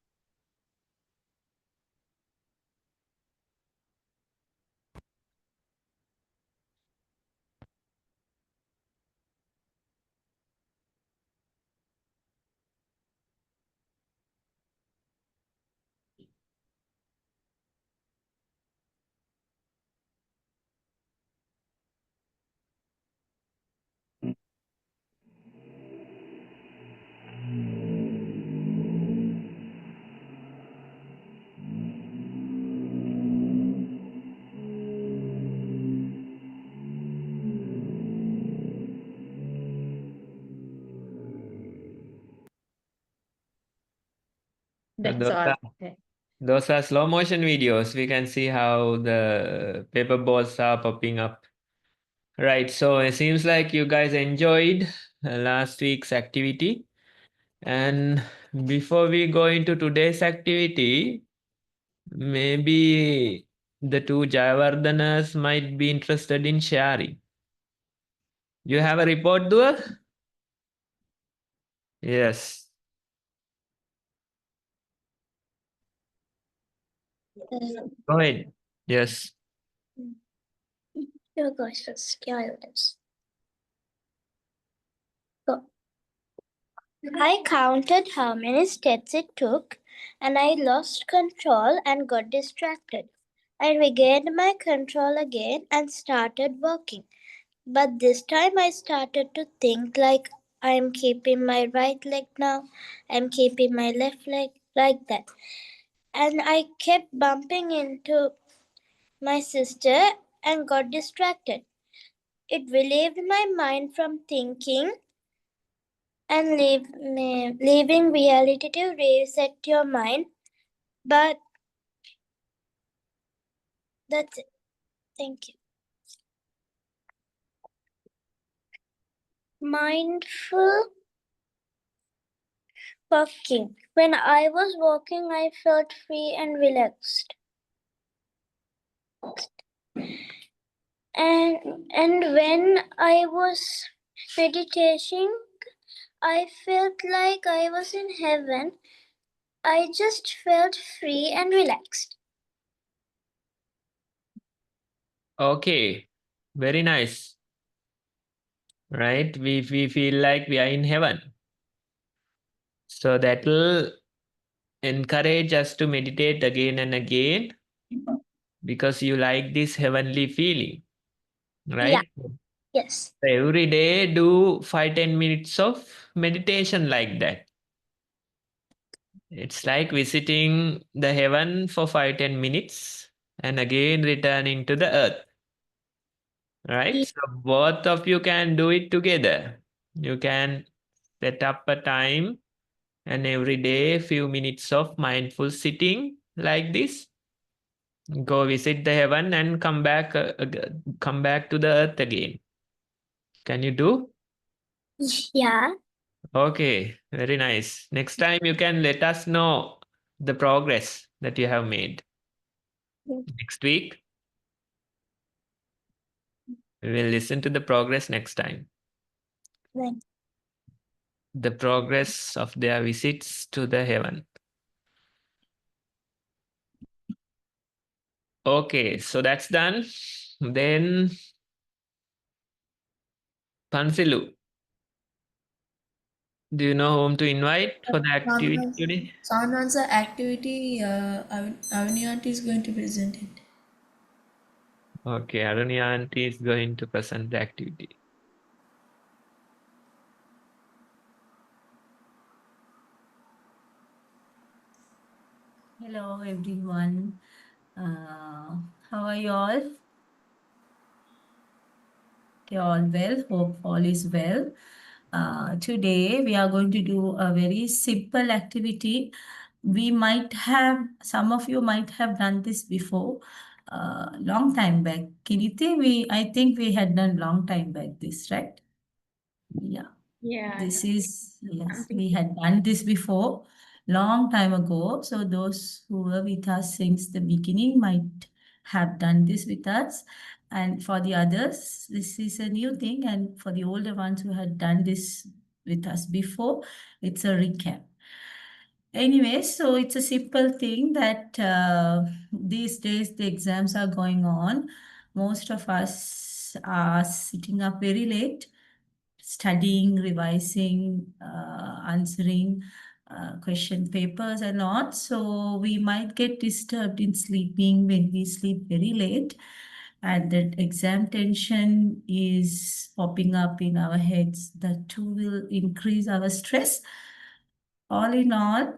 That's all. Those are slow motion videos. We can see how the paper balls are popping up. Right, so it seems like you guys enjoyed last week's activity. And before we go into today's activity, maybe the two Jayavardhanas might be interested in sharing. You have a report, Dua? Yes. Go ahead. Yes. You go first. Go. I counted how many steps it took, and I lost control and got distracted. I regained my control again and started walking. But this time I started to think like I'm keeping my right leg now, I'm keeping my left leg, like that. And I kept bumping into my sister and got distracted. It relieved my mind from thinking and leaving reality to reset your mind. But that's it. Thank you. Mindful walking. When I was walking, I felt free and relaxed. And when I was meditating, I felt like I was in heaven. I just felt free and relaxed. Okay. Very nice. Right? We feel like we are in heaven. So that will encourage us to meditate again and again because you like this heavenly feeling, right? Yes. So every day do 5-10 minutes of meditation like that. It's like visiting the heaven for 5-10 minutes and again returning to the earth. Right? So both of you can do it together. You can set up a time and every day few minutes of mindful sitting like this. Go visit the heaven and come back to the earth again. Can you do? Yeah. Okay, very nice. Next time you can let us know the progress that you have made. Yeah. Next week, we will listen to the progress next time. Right. The progress of their visits to the heaven. Okay, so that's done. Then Pansilu, do you know whom to invite for the activity today? Sound answer activity, Avani is going to present it. Okay, Arunya auntie is going to present the activity. Hello, everyone. How are you all? You're all well. Hope all is well. Today, we are going to do a very simple activity. We might have, some of you might have done this before, long time back. Kiriti, I think we had done long time back this, right? Yeah. Yeah. This is, yes, Something. we had done this before, long time ago. So those who were with us since the beginning might have done this with us. And for the others, this is a new thing. And for the older ones who had done this with us before, it's a recap. Anyway, so it's a simple thing that these days the exams are going on. Most of us are sitting up very late, studying, revising, answering question papers and all. So we might get disturbed in sleeping when we sleep very late. And that exam tension is popping up in our heads. That too will increase our stress. All in all,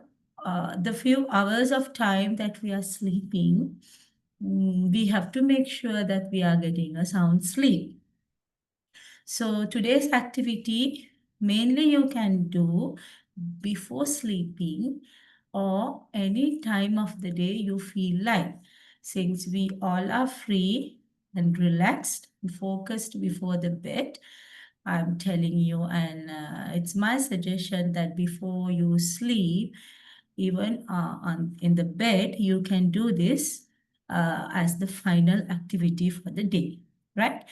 the few hours of time that we are sleeping, we have to make sure that we are getting a sound sleep. So today's activity, mainly you can do before sleeping or any time of the day you feel like. Since we all are free and relaxed and focused before the bed, I'm telling you, and it's my suggestion that before you sleep, even in the bed, you can do this as the final activity for the day, right?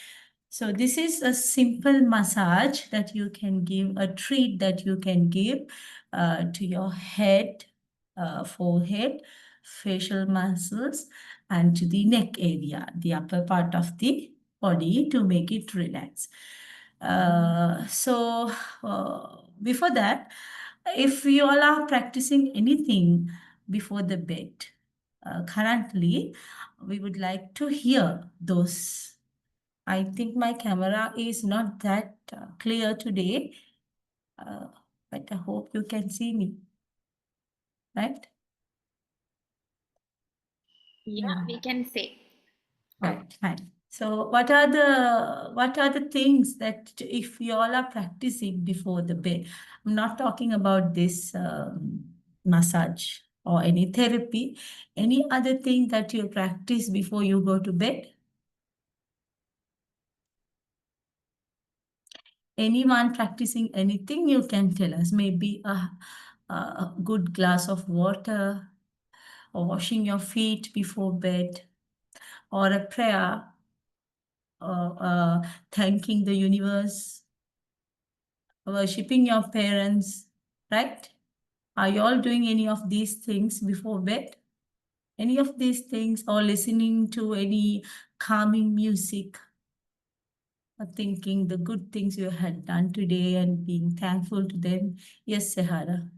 So this is a simple massage that you can give, a treat that you can give to your head, forehead, facial muscles, and to the neck area, the upper part of the body to make it relax. So before that, if you all are practicing anything before the bed, currently, we would like to hear those. I think my camera is not that clear today, but I hope you can see me, right? Yeah, we can say. Right, fine. So what are the things that if you all are practicing before the bed? I'm not talking about this massage or any therapy. Any other thing that you practice before you go to bed? Anyone practicing anything, you can tell us. Maybe a good glass of water, or washing your feet before bed, or a prayer, or thanking the universe, worshipping your parents, right? Are you all doing any of these things before bed? Any of these things, or listening to any calming music, or thinking the good things you had done today and being thankful to them? Yes, Sahara.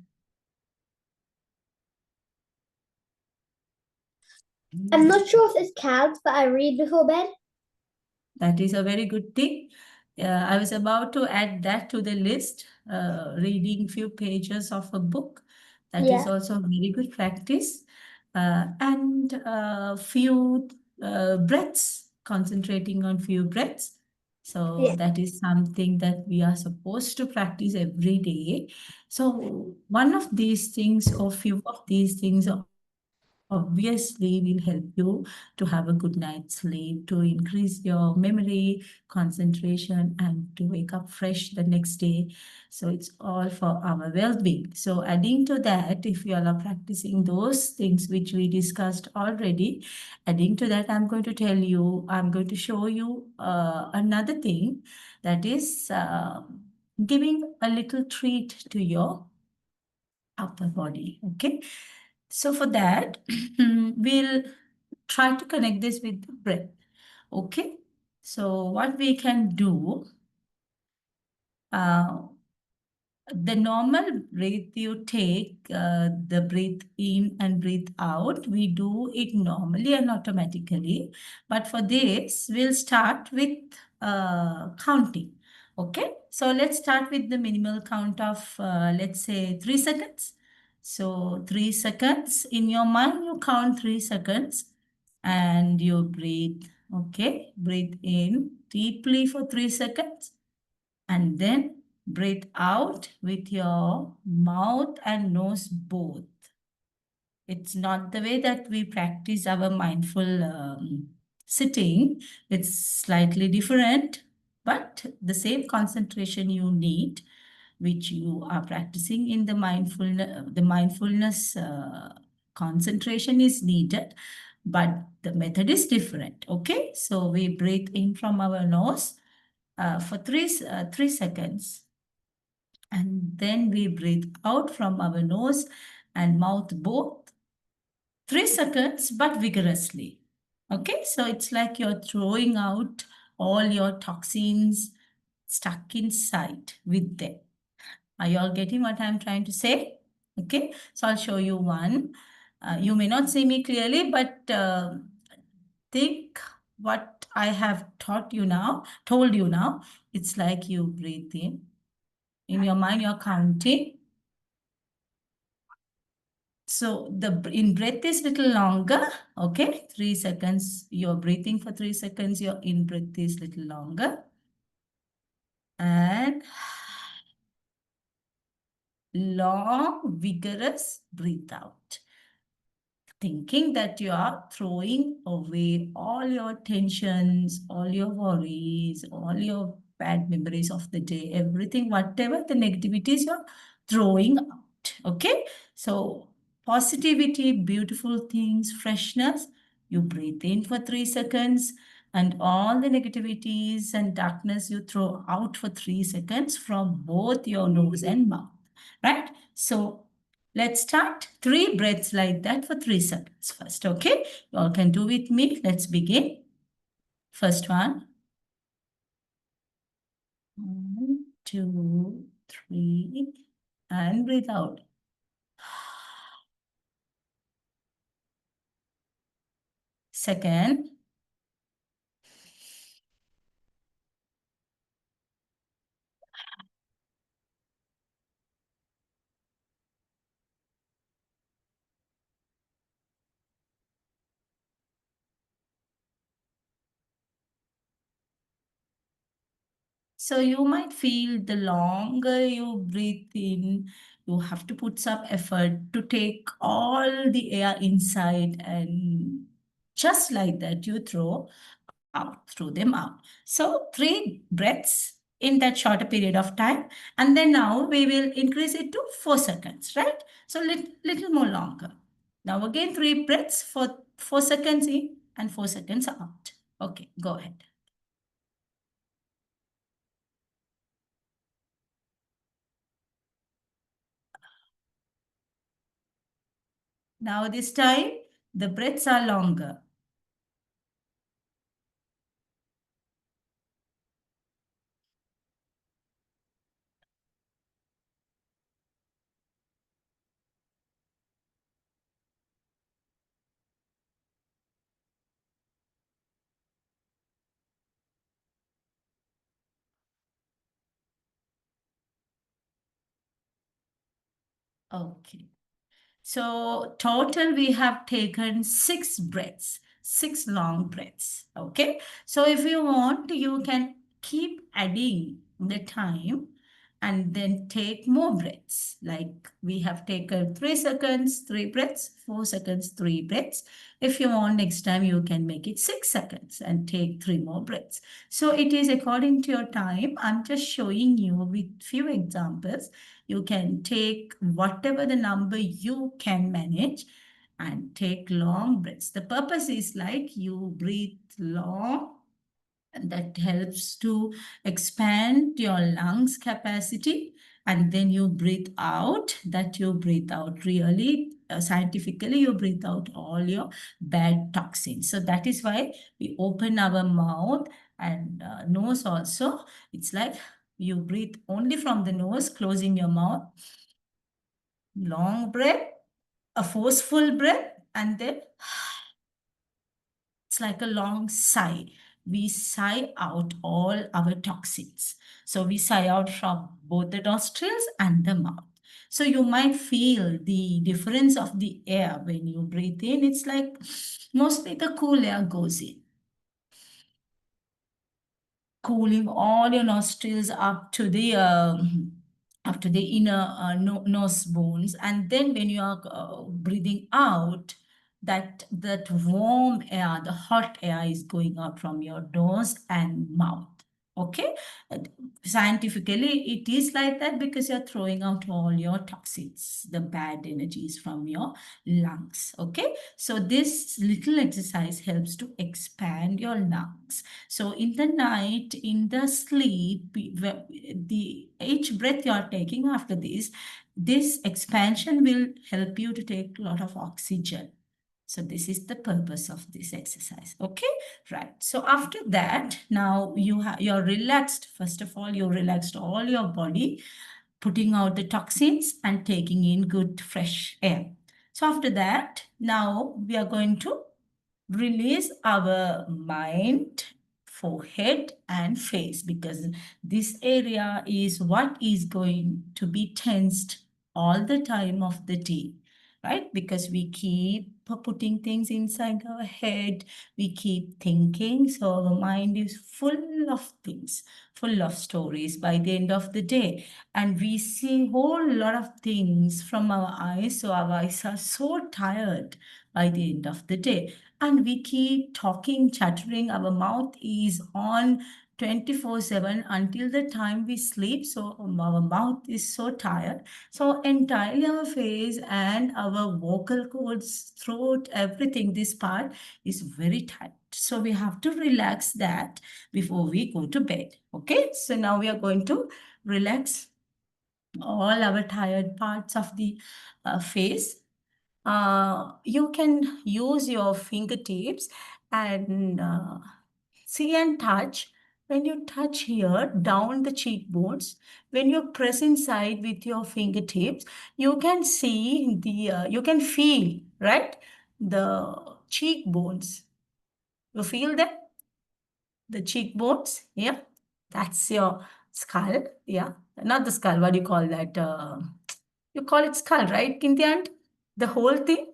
I'm not sure if this counts, but I read before bed. That is a very good thing. I was about to add that to the list, reading few pages of a book. That is Yeah. also a very good practice. And few breaths, concentrating on few breaths. So Yeah. that is something that we are supposed to practice every day. So one of these things or few of these things obviously will help you to have a good night's sleep, to increase your memory, concentration, and to wake up fresh the next day. So it's all for our well-being. So adding to that, if you all are practicing those things which we discussed already, adding to that, I'm going to show you another thing, that is giving a little treat to your upper body. Okay. So for that, we'll try to connect this with the breath. Okay. So what we can do, the normal breath you take, the breath in and breathe out, we do it normally and automatically. But for this, we'll start with counting. Okay, so let's start with the minimal count of, let's say, 3 seconds. So 3 seconds, in your mind, you count 3 seconds and you breathe. Okay, breathe in deeply for 3 seconds and then breathe out with your mouth and nose both. It's not the way that we practice our mindful sitting. It's slightly different, but the same concentration you need, which you are practicing in the mindfulness concentration is needed, but the method is different. Okay, so we breathe in from our nose for 3 seconds. And then we breathe out from our nose and mouth both. 3 seconds, but vigorously. Okay, so it's like you're throwing out all your toxins stuck inside with them. Are you all getting what I'm trying to say? Okay, so I'll show you one. You may not see me clearly, but think what I have told you now. It's like you breathe in. In your mind, you're counting. So the in breath is little longer. Okay, 3 seconds. You're breathing for 3 seconds. Your in breath is little longer. And long, vigorous breathe out. Thinking that you are throwing away all your tensions, all your worries, all your bad memories of the day, everything, whatever the negativities you're throwing out. Okay, so positivity, beautiful things, freshness, you breathe in for 3 seconds, and all the negativities and darkness you throw out for 3 seconds from both your nose and mouth. Right? So let's start 3 breaths like that for 3 seconds first, okay? You all can do with me. Let's begin. First one. 1, 2, 3, and breathe out. Second. So you might feel the longer you breathe in, you have to put some effort to take all the air inside, and just like that, you throw them out. So 3 breaths in that shorter period of time. And then now we will increase it to 4 seconds, right? So little more longer. Now again, 3 breaths for 4 seconds in and 4 seconds out. Okay, go ahead. Now this time, the breaths are longer. Okay. So total we have taken 6 breaths, 6 long breaths. Okay. So if you want, you can keep adding the time and then take more breaths. Like we have taken 3 seconds, 3 breaths, 4 seconds, 3 breaths. If you want, next time you can make it 6 seconds and take 3 more breaths. So it is according to your time. I'm just showing you with few examples. You can take whatever the number you can manage and take long breaths. The purpose is like you breathe long, and that helps to expand your lungs capacity, and then you breathe out. That you breathe out really scientifically, you breathe out all your bad toxins. So that is why we open our mouth and nose also. It's like you breathe only from the nose, closing your mouth, long breath, a forceful breath, and then it's like a long sigh. We sigh out all our toxins. So we sigh out from both the nostrils and the mouth. So you might feel the difference of the air when you breathe in. It's like mostly the cool air goes in, cooling all your nostrils up to the inner nose bones, and then when you are breathing out, that warm air, the hot air is going out from your nose and mouth. Okay, scientifically it is like that because you're throwing out all your toxins, the bad energies from your lungs. Okay, so this little exercise helps to expand your lungs. So in the night, in the sleep, each breath you are taking after this expansion will help you to take a lot of oxygen. So this is the purpose of this exercise. Okay, right. So after that, now you're relaxed. First of all, you relaxed all your body, putting out the toxins and taking in good fresh air. So after that, now we are going to release our mind, forehead and face, because this area is what is going to be tensed all the time of the day, right? Because we keep putting things inside our head, we keep thinking, so our mind is full of things, full of stories by the end of the day, and we see a whole lot of things from our eyes, so our eyes are so tired by the end of the day, and we keep talking, chattering. Our mouth is on 24/7 until the time we sleep. So our mouth is so tired. So entirely our face and our vocal cords, throat, everything, this part is very tight. So we have to relax that before we go to bed. Okay, so now we are going to relax all our tired parts of the face. You can use your fingertips and see and touch. When you touch here down the cheekbones, when you press inside with your fingertips, you can see you can feel, right? The cheekbones. You feel them? The cheekbones, yeah? That's your skull, yeah? Not the skull, what do you call that? You call it skull, right, Kinti aunt? The whole thing?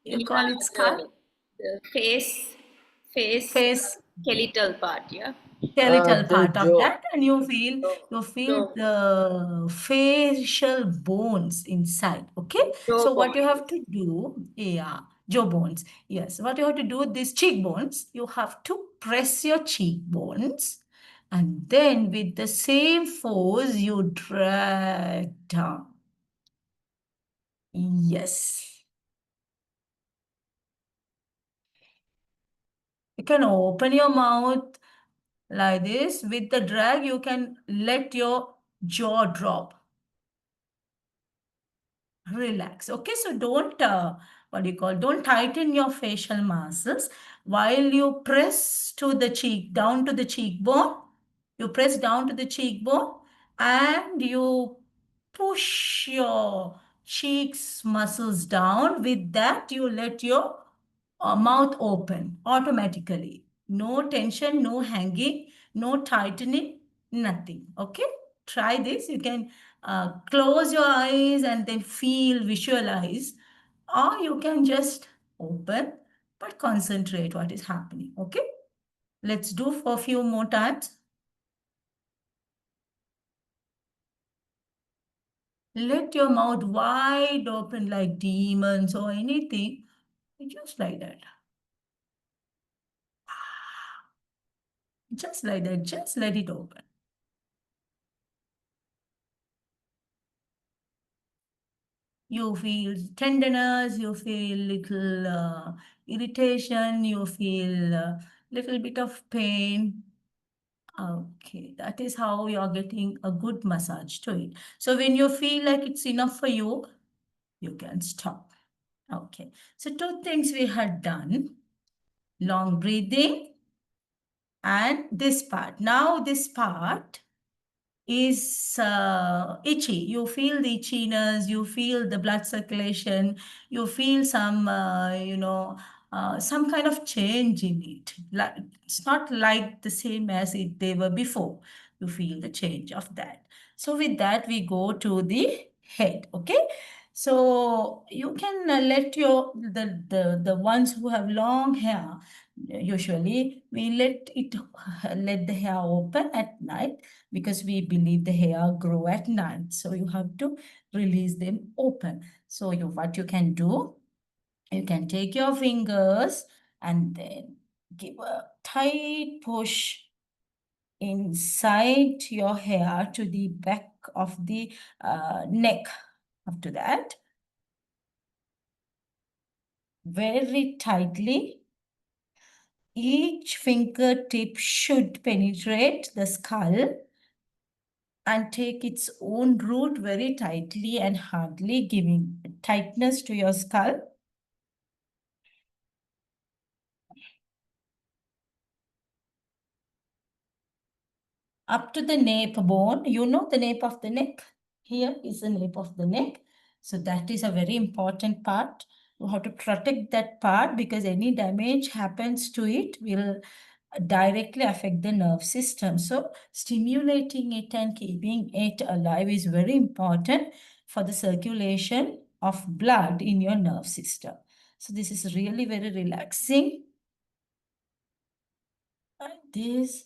You call it skull? The face Face, skeletal part, yeah. skeletal The part of jaw. that, and you feel the facial bones inside. Okay, so what you have to do, yeah, jaw bones. Yes, what you have to do, these cheekbones, you have to press your cheekbones, and then with the same force you drag down. Yes. You can open your mouth like this. With the drag, you can let your jaw drop. Relax. Okay, so don't, don't tighten your facial muscles. While you press to the cheek, down to the cheekbone, you press down to the cheekbone and you push your cheeks muscles down. With that, you let your mouth open automatically. No tension, no hanging, no tightening, nothing. Okay? try this. You can close your eyes and then feel, visualize, or you can just open but concentrate what is happening. Okay, let's do for a few more times. Let your mouth wide open like demons or anything, just like that. Just like that, just let it open. You feel tenderness, you feel little irritation, you feel little bit of pain. Okay, that is how you're getting a good massage to it. So when you feel like it's enough for you, you can stop. Okay, so 2 things we had done. Long breathing and this part. Now this part is itchy. You feel the itchiness, you feel the blood circulation, you feel some, some kind of change in it. It's not like the same as they were before. You feel the change of that. So with that, we go to the head, okay? So you can let the ones who have long hair, usually we let the hair open at night, because we believe the hair grow at night. So you have to release them open. So what you can do, you can take your fingers and then give a tight push inside your hair to the back of the neck. After that, very tightly, each fingertip should penetrate the skull and take its own root very tightly and hardly, giving tightness to your skull. Up to the nape bone. You know the nape of the neck? Here is the nape of the neck. So that is a very important part. You have to protect that part, because any damage happens to it will directly affect the nerve system. So stimulating it and keeping it alive is very important for the circulation of blood in your nerve system. So this is really very relaxing. Like this.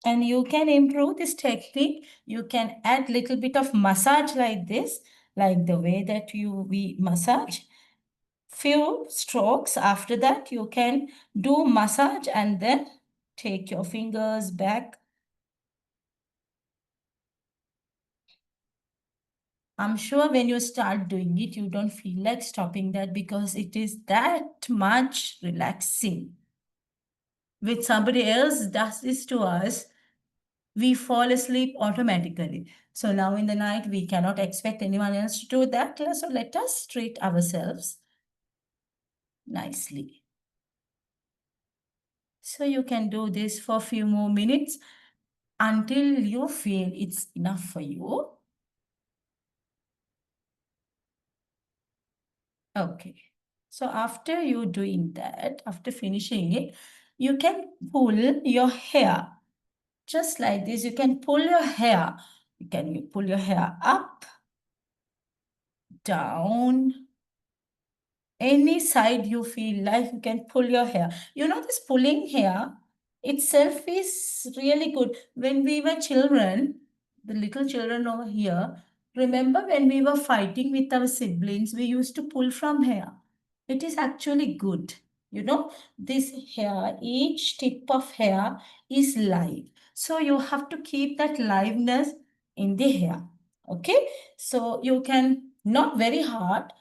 And you can improve this technique. You can add little bit of massage like this, like the way that we massage. Few strokes after that, you can do massage and then take your fingers back. I'm sure when you start doing it, you don't feel like stopping that, because it is that much relaxing. When somebody else does this to us, we fall asleep automatically. So now in the night, we cannot expect anyone else to do that. So let us treat ourselves nicely. So you can do this for a few more minutes until you feel it's enough for you. Okay. So after you doing that, after finishing it, you can pull your hair. Just like this, you can pull your hair. You can pull your hair up, down, any side you feel like. You can pull your hair. You know, this pulling hair itself is really good. When we were children, the little children over here, remember when we were fighting with our siblings, we used to pull from hair. It is actually good. You know, this hair, each tip of hair is live. So you have to keep that liveness in the hair. Okay, so you can, not very hard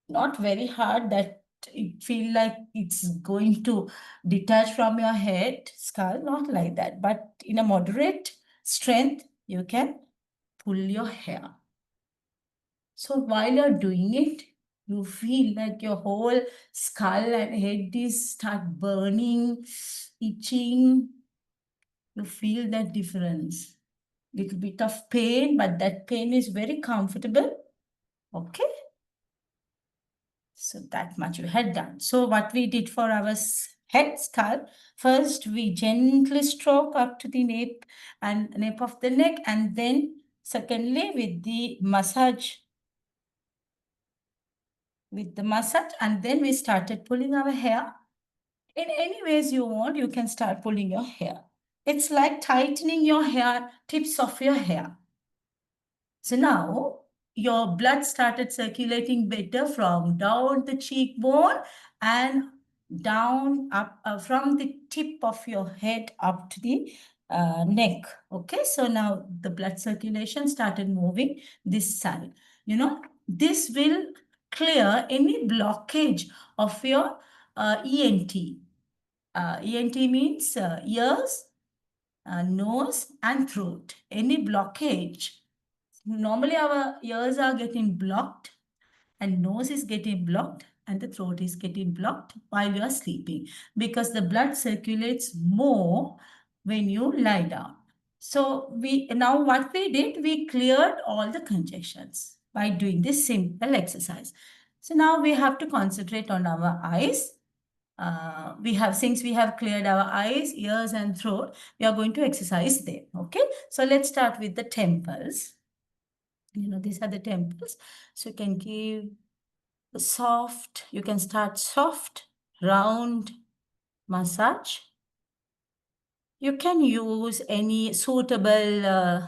that it feel like it's going to detach from your head, skull, not like that, but in a moderate strength, you can pull your hair. So while you're doing it, you feel like your whole skull and head is start burning, itching. You feel that difference. Little bit of pain, but that pain is very comfortable. Okay. So that much we had done. So what we did for our head skull. First, we gently stroke up to the nape of the neck, and then secondly, with the massage, and then we started pulling our hair. In any ways you want, you can start pulling your hair. It's like tightening your hair, tips of your hair. So now your blood started circulating better from down the cheekbone and down up from the tip of your head up to the neck. Okay, so now the blood circulation started moving this side. You know, this will clear any blockage of your ENT. ENT means ears, nose, and throat. Any blockage. Normally, our ears are getting blocked, and nose is getting blocked, and the throat is getting blocked while you are sleeping because the blood circulates more when you lie down. So what we did, we cleared all the congestions by doing this simple exercise. So now we have to concentrate on our eyes. Since we have cleared our eyes, ears, and throat, we are going to exercise there. Okay, so let's start with the temples. These are the temples. So you can give soft, you can start soft, round massage. You can use any suitable,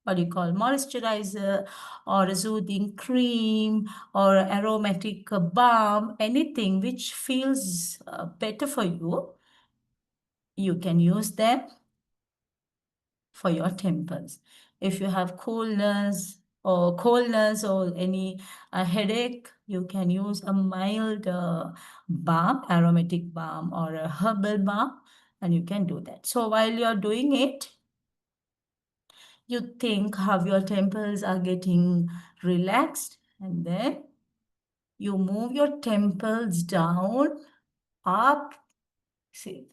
moisturizer or a soothing cream or aromatic balm, anything which feels better for you. You can use them for your temples. If you have coldness or any headache, you can use a mild balm, aromatic balm or a herbal balm, and you can do that. So while you're doing it, you think how your temples are getting relaxed, and then you move your temples down, up, see,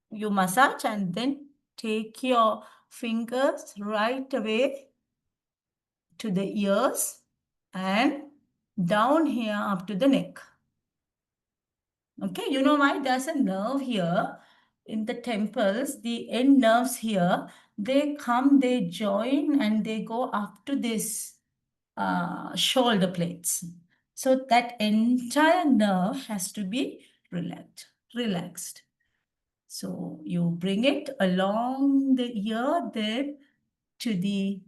you massage and then take your fingers right away to the ears and down here up to the neck. Okay, you know why? There's a nerve here in the temples, the end nerves here, they join and they go up to this shoulder plates. So that entire nerve has to be relaxed. So you bring it along the ear, then to the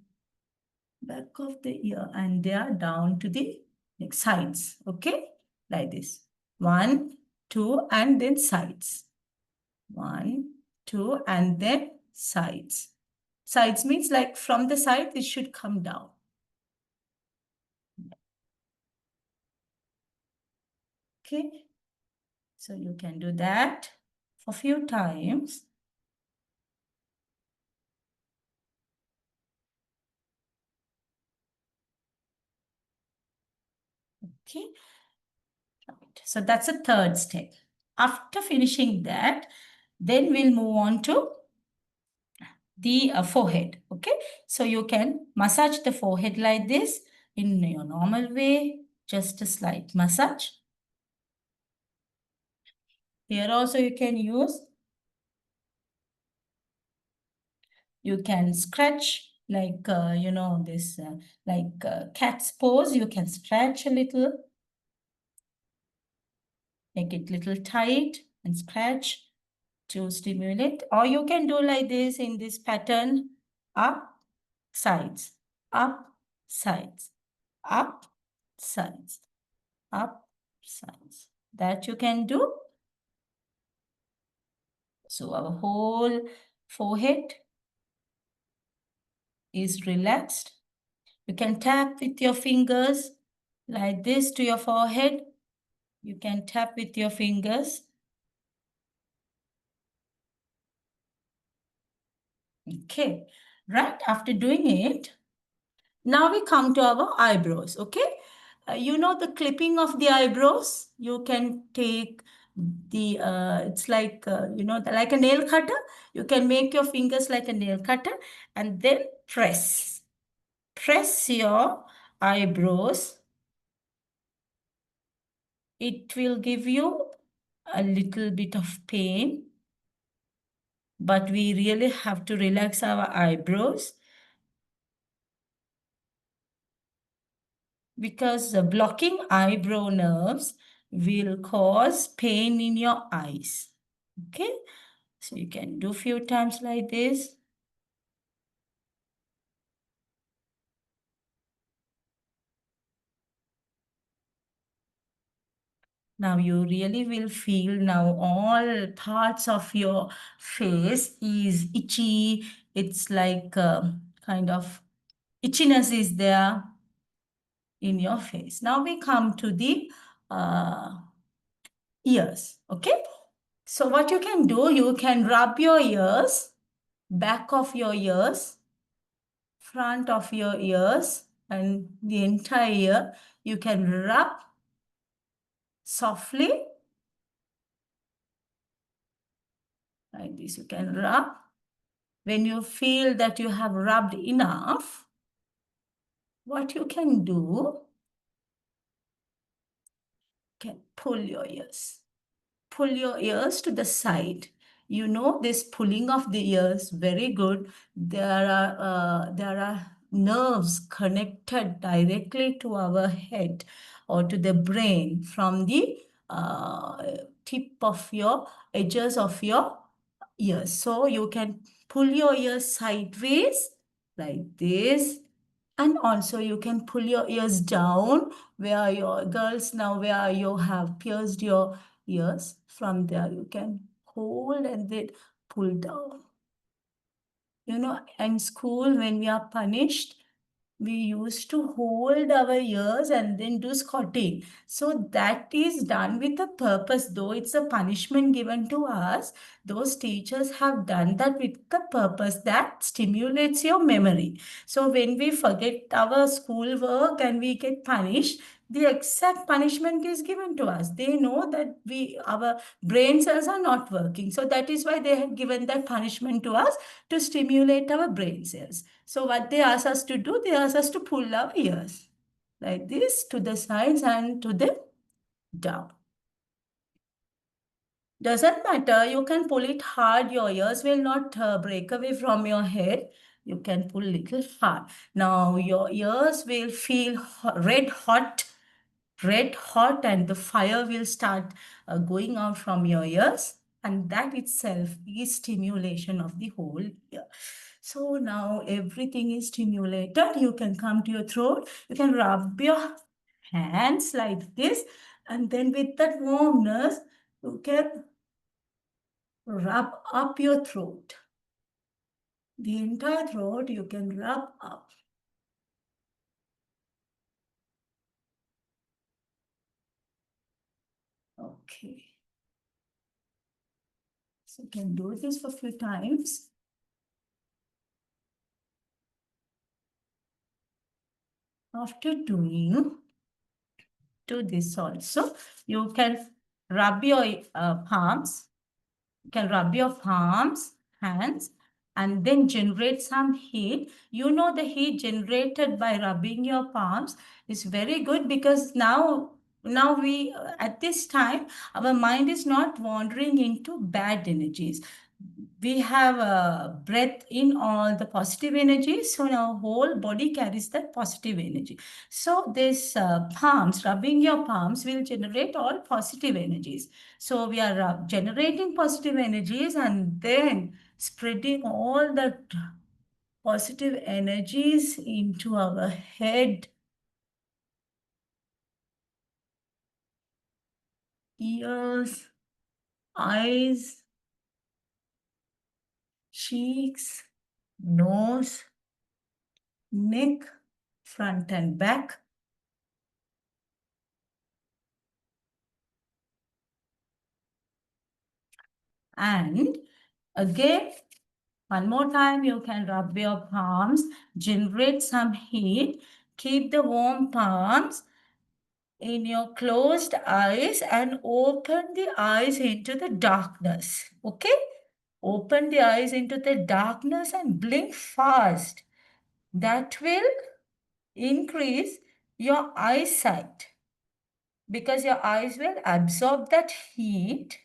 back of the ear, and they are down to the neck sides. Okay, like this. 1, 2, and then sides. 1, 2, and then sides. Sides means like from the side, it should come down. Okay, so you can do that for a few times. Okay, right. So that's a third step. After finishing that, then we'll move on to the forehead. Okay, so you can massage the forehead like this in your normal way, just a slight massage. Here also you can use, you can scratch like, this cat's pose. You can stretch a little, make it little tight and scratch to stimulate. Or you can do like this in this pattern, up, sides, up, sides, up, sides, up, sides. That you can do. So our whole forehead is relaxed. You can tap with your fingers like this to your forehead. You can tap with your fingers. Okay, right after doing it, now we come to our eyebrows, okay? The clipping of the eyebrows, you can take the, it's like, like a nail cutter. You can make your fingers like a nail cutter and then press. Press your eyebrows. It will give you a little bit of pain, but we really have to relax our eyebrows because the blocking eyebrow nerves will cause pain in your eyes. Okay, so you can do a few times like this. Now you really will feel now all parts of your face is itchy. It's like kind of itchiness is there in your face. Now we come to the ears, okay? So what you can do, you can rub your ears, back of your ears, front of your ears, and the entire ear. You can rub softly, like this. You can rub. When you feel that you have rubbed enough, what you can do, can pull your ears. Pull your ears to the side. You know this pulling of the ears, very good. There are nerves connected directly to our head or to the brain from the tip of your edges of your ears. So you can pull your ears sideways like this. And also you can pull your ears down where your girls now where you have pierced your ears. From there you can hold and then pull down. You know, in school when we are punished, we used to hold our ears and then do squatting. So that is done with a purpose. Though it's a punishment given to us, those teachers have done that with the purpose that stimulates your memory. So when we forget our school work and we get punished, the exact punishment is given to us. They know that our brain cells are not working. So that is why they have given that punishment to us to stimulate our brain cells. So what they ask us to do, they ask us to pull our ears like this to the sides and to the down. Doesn't matter, you can pull it hard, your ears will not break away from your head. You can pull little hard. Now your ears will feel red hot, and the fire will start going out from your ears, and that itself is stimulation of the whole ear. So now everything is stimulated. You can come to your throat. You can rub your hands like this, and then with that warmness, you can rub up your throat. The entire throat you can rub up. Okay. So you can do this for a few times. After do this also, you can rub your palms. You can rub your palms, hands, and then generate some heat. You know the heat generated by rubbing your palms is very good because now we at this time our mind is not wandering into bad energies. We have a breath in all the positive energy, so our whole body carries that positive energy. So this palms, rubbing your palms will generate all positive energies. So we are generating positive energies and then spreading all that positive energies into our head, ears, eyes, cheeks, nose, neck, front and back. And again, one more time, you can rub your palms, generate some heat, keep the warm palms in your closed eyes and open the eyes into the darkness. Okay? Open the eyes into the darkness and blink fast. That will increase your eyesight. because your eyes will absorb that heat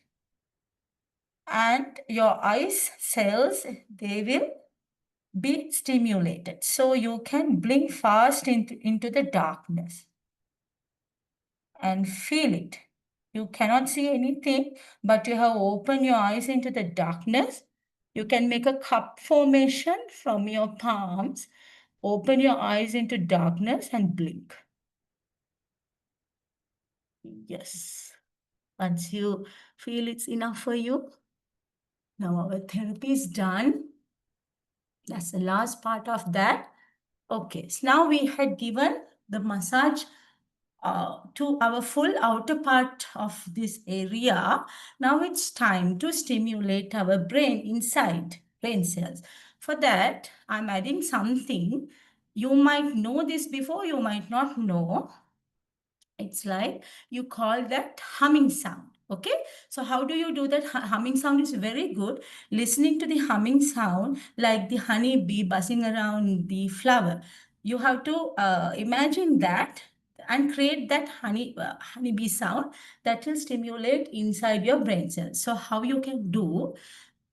and your eyes cells, they will be stimulated. So you can blink fast into the darkness and feel it. You cannot see anything, but you have opened your eyes into the darkness. You can make a cup formation from your palms, open your eyes into darkness and blink. Yes. Once you feel it's enough for you, now our therapy is done. That's the last part of that. Okay, so now we had given the massage to our full outer part of this area. Now it's time to stimulate our brain inside, brain cells. For that, I'm adding something. You might know this before, you might not know. It's like you call that humming sound. Okay, so how do you do that? Humming sound is very good. Listening to the humming sound, like the honey bee buzzing around the flower. You have to imagine that and create that honeybee sound that will stimulate inside your brain cells. So how you can do?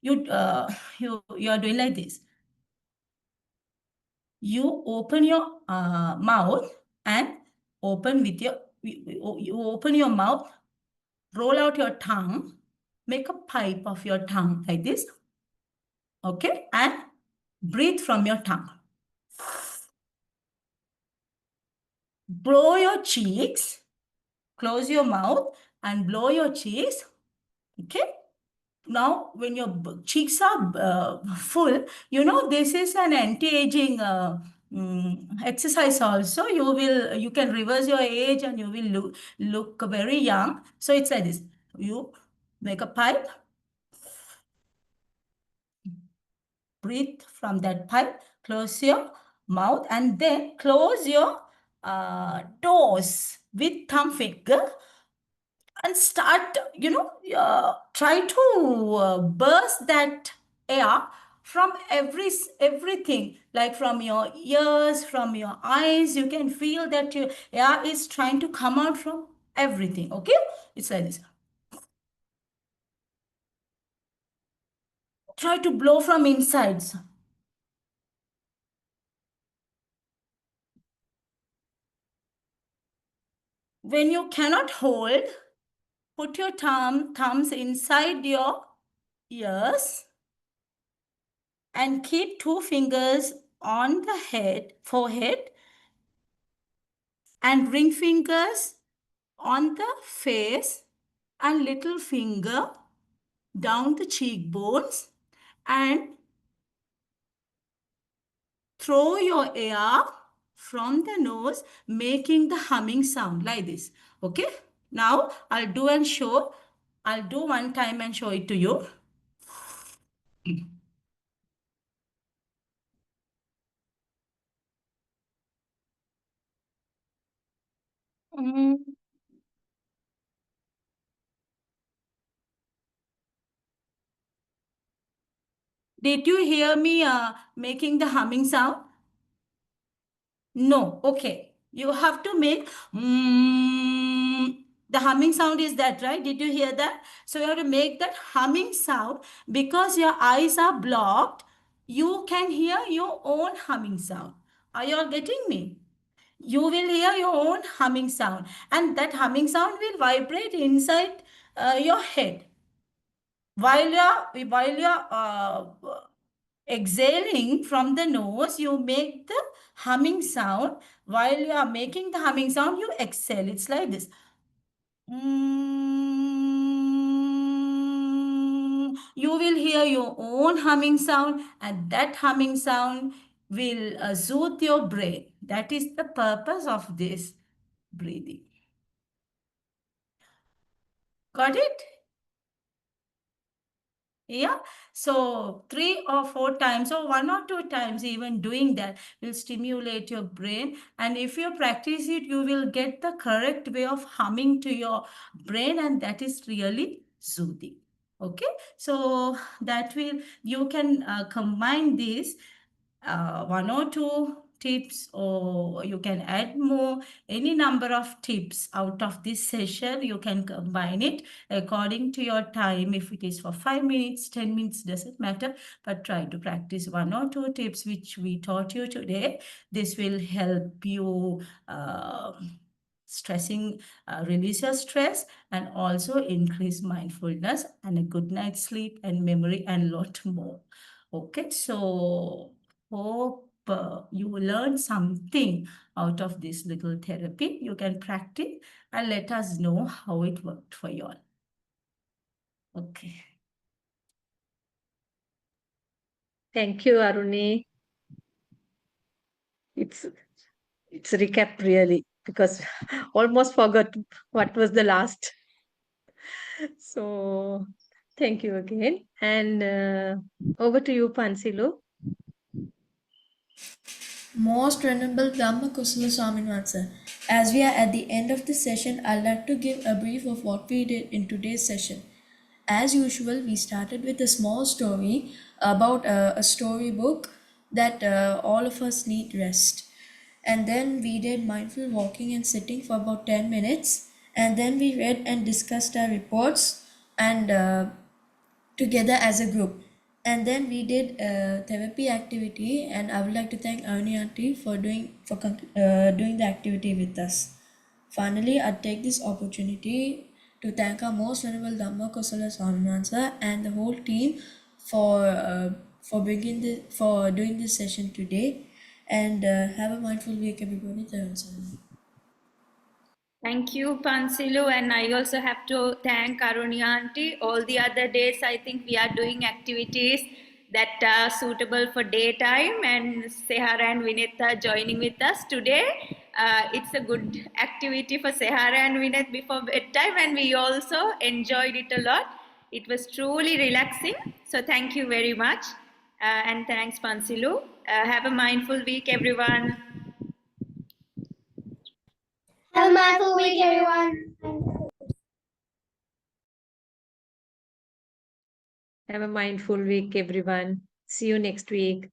You are doing like this. You open your mouth and open with your you open your mouth, roll out your tongue, make a pipe of your tongue like this. Okay, and breathe from your tongue. Blow your cheeks, close your mouth and blow your cheeks. Okay. Now, when your cheeks are full, you know, this is an anti-aging exercise also. You can reverse your age and you will look very young. So it's like this. You make a pipe, breathe from that pipe, close your mouth and then close your toes with thumb finger and start, try to burst that air from everything, like from your ears, from your eyes. You can feel that your air is trying to come out from everything. Okay, it's like this. Try to blow from insides. When you cannot hold, put your thumbs inside your ears and keep two fingers on the forehead and ring fingers on the face and little finger down the cheekbones and throw your air from the nose, making the humming sound like this. Okay, now I'll do one time and show it to you. Did you hear me making the humming sound? No. Okay. You have to make the humming sound is that, right? Did you hear that? So you have to make that humming sound because your eyes are blocked. You can hear your own humming sound. Are you all getting me? You will hear your own humming sound and that humming sound will vibrate inside your head. While you're exhaling from the nose, you make the humming sound. While you are making the humming sound, you exhale. It's like this. You will hear your own humming sound and that humming sound will soothe your brain. That is the purpose of this breathing. Got it? Yeah, so 3 or 4 times or 1 or 2 times even doing that will stimulate your brain. And if you practice it, you will get the correct way of humming to your brain and that is really soothing. Okay, so that will, you can combine this 1 or 2 tips, or you can add more, any number of tips out of this session. You can combine it according to your time. If it is for 5 minutes, 10 minutes, doesn't matter, but try to practice 1 or 2 tips which we taught you today. This will help you release your stress, and also increase mindfulness and a good night's sleep and memory and lot more. Okay, so hope you learned something out of this little therapy. You can practice and let us know how it worked for you all. Okay. Thank you, Aruni. It's a recap really, because almost forgot what was the last. So thank you again. And over to you, Pansilu. Most Venerable Dhammakusala Swaminathan, as we are at the end of the session, I'd like to give a brief of what we did in today's session. As usual, we started with a small story about a storybook that all of us need rest. And then we did mindful walking and sitting for about 10 minutes. And then we read and discussed our reports and together as a group. And then we did a therapy activity, and I would like to thank Avani Auntie for doing the activity with us. Finally, I take this opportunity to thank our most venerable Dhamma Kosala Swaminathan and the whole team for doing this session today. And have a mindful week, everybody. Thank you, Pansilu, and I also have to thank Aruni Auntie. All the other days, I think we are doing activities that are suitable for daytime, and Sehara and Vineta joining with us today. It's a good activity for Sehara and Vinet before bedtime, and we also enjoyed it a lot. It was truly relaxing. So thank you very much, and thanks, Pansilu. Have a mindful week, everyone. Have a mindful week, everyone. Have a mindful week, everyone. See you next week.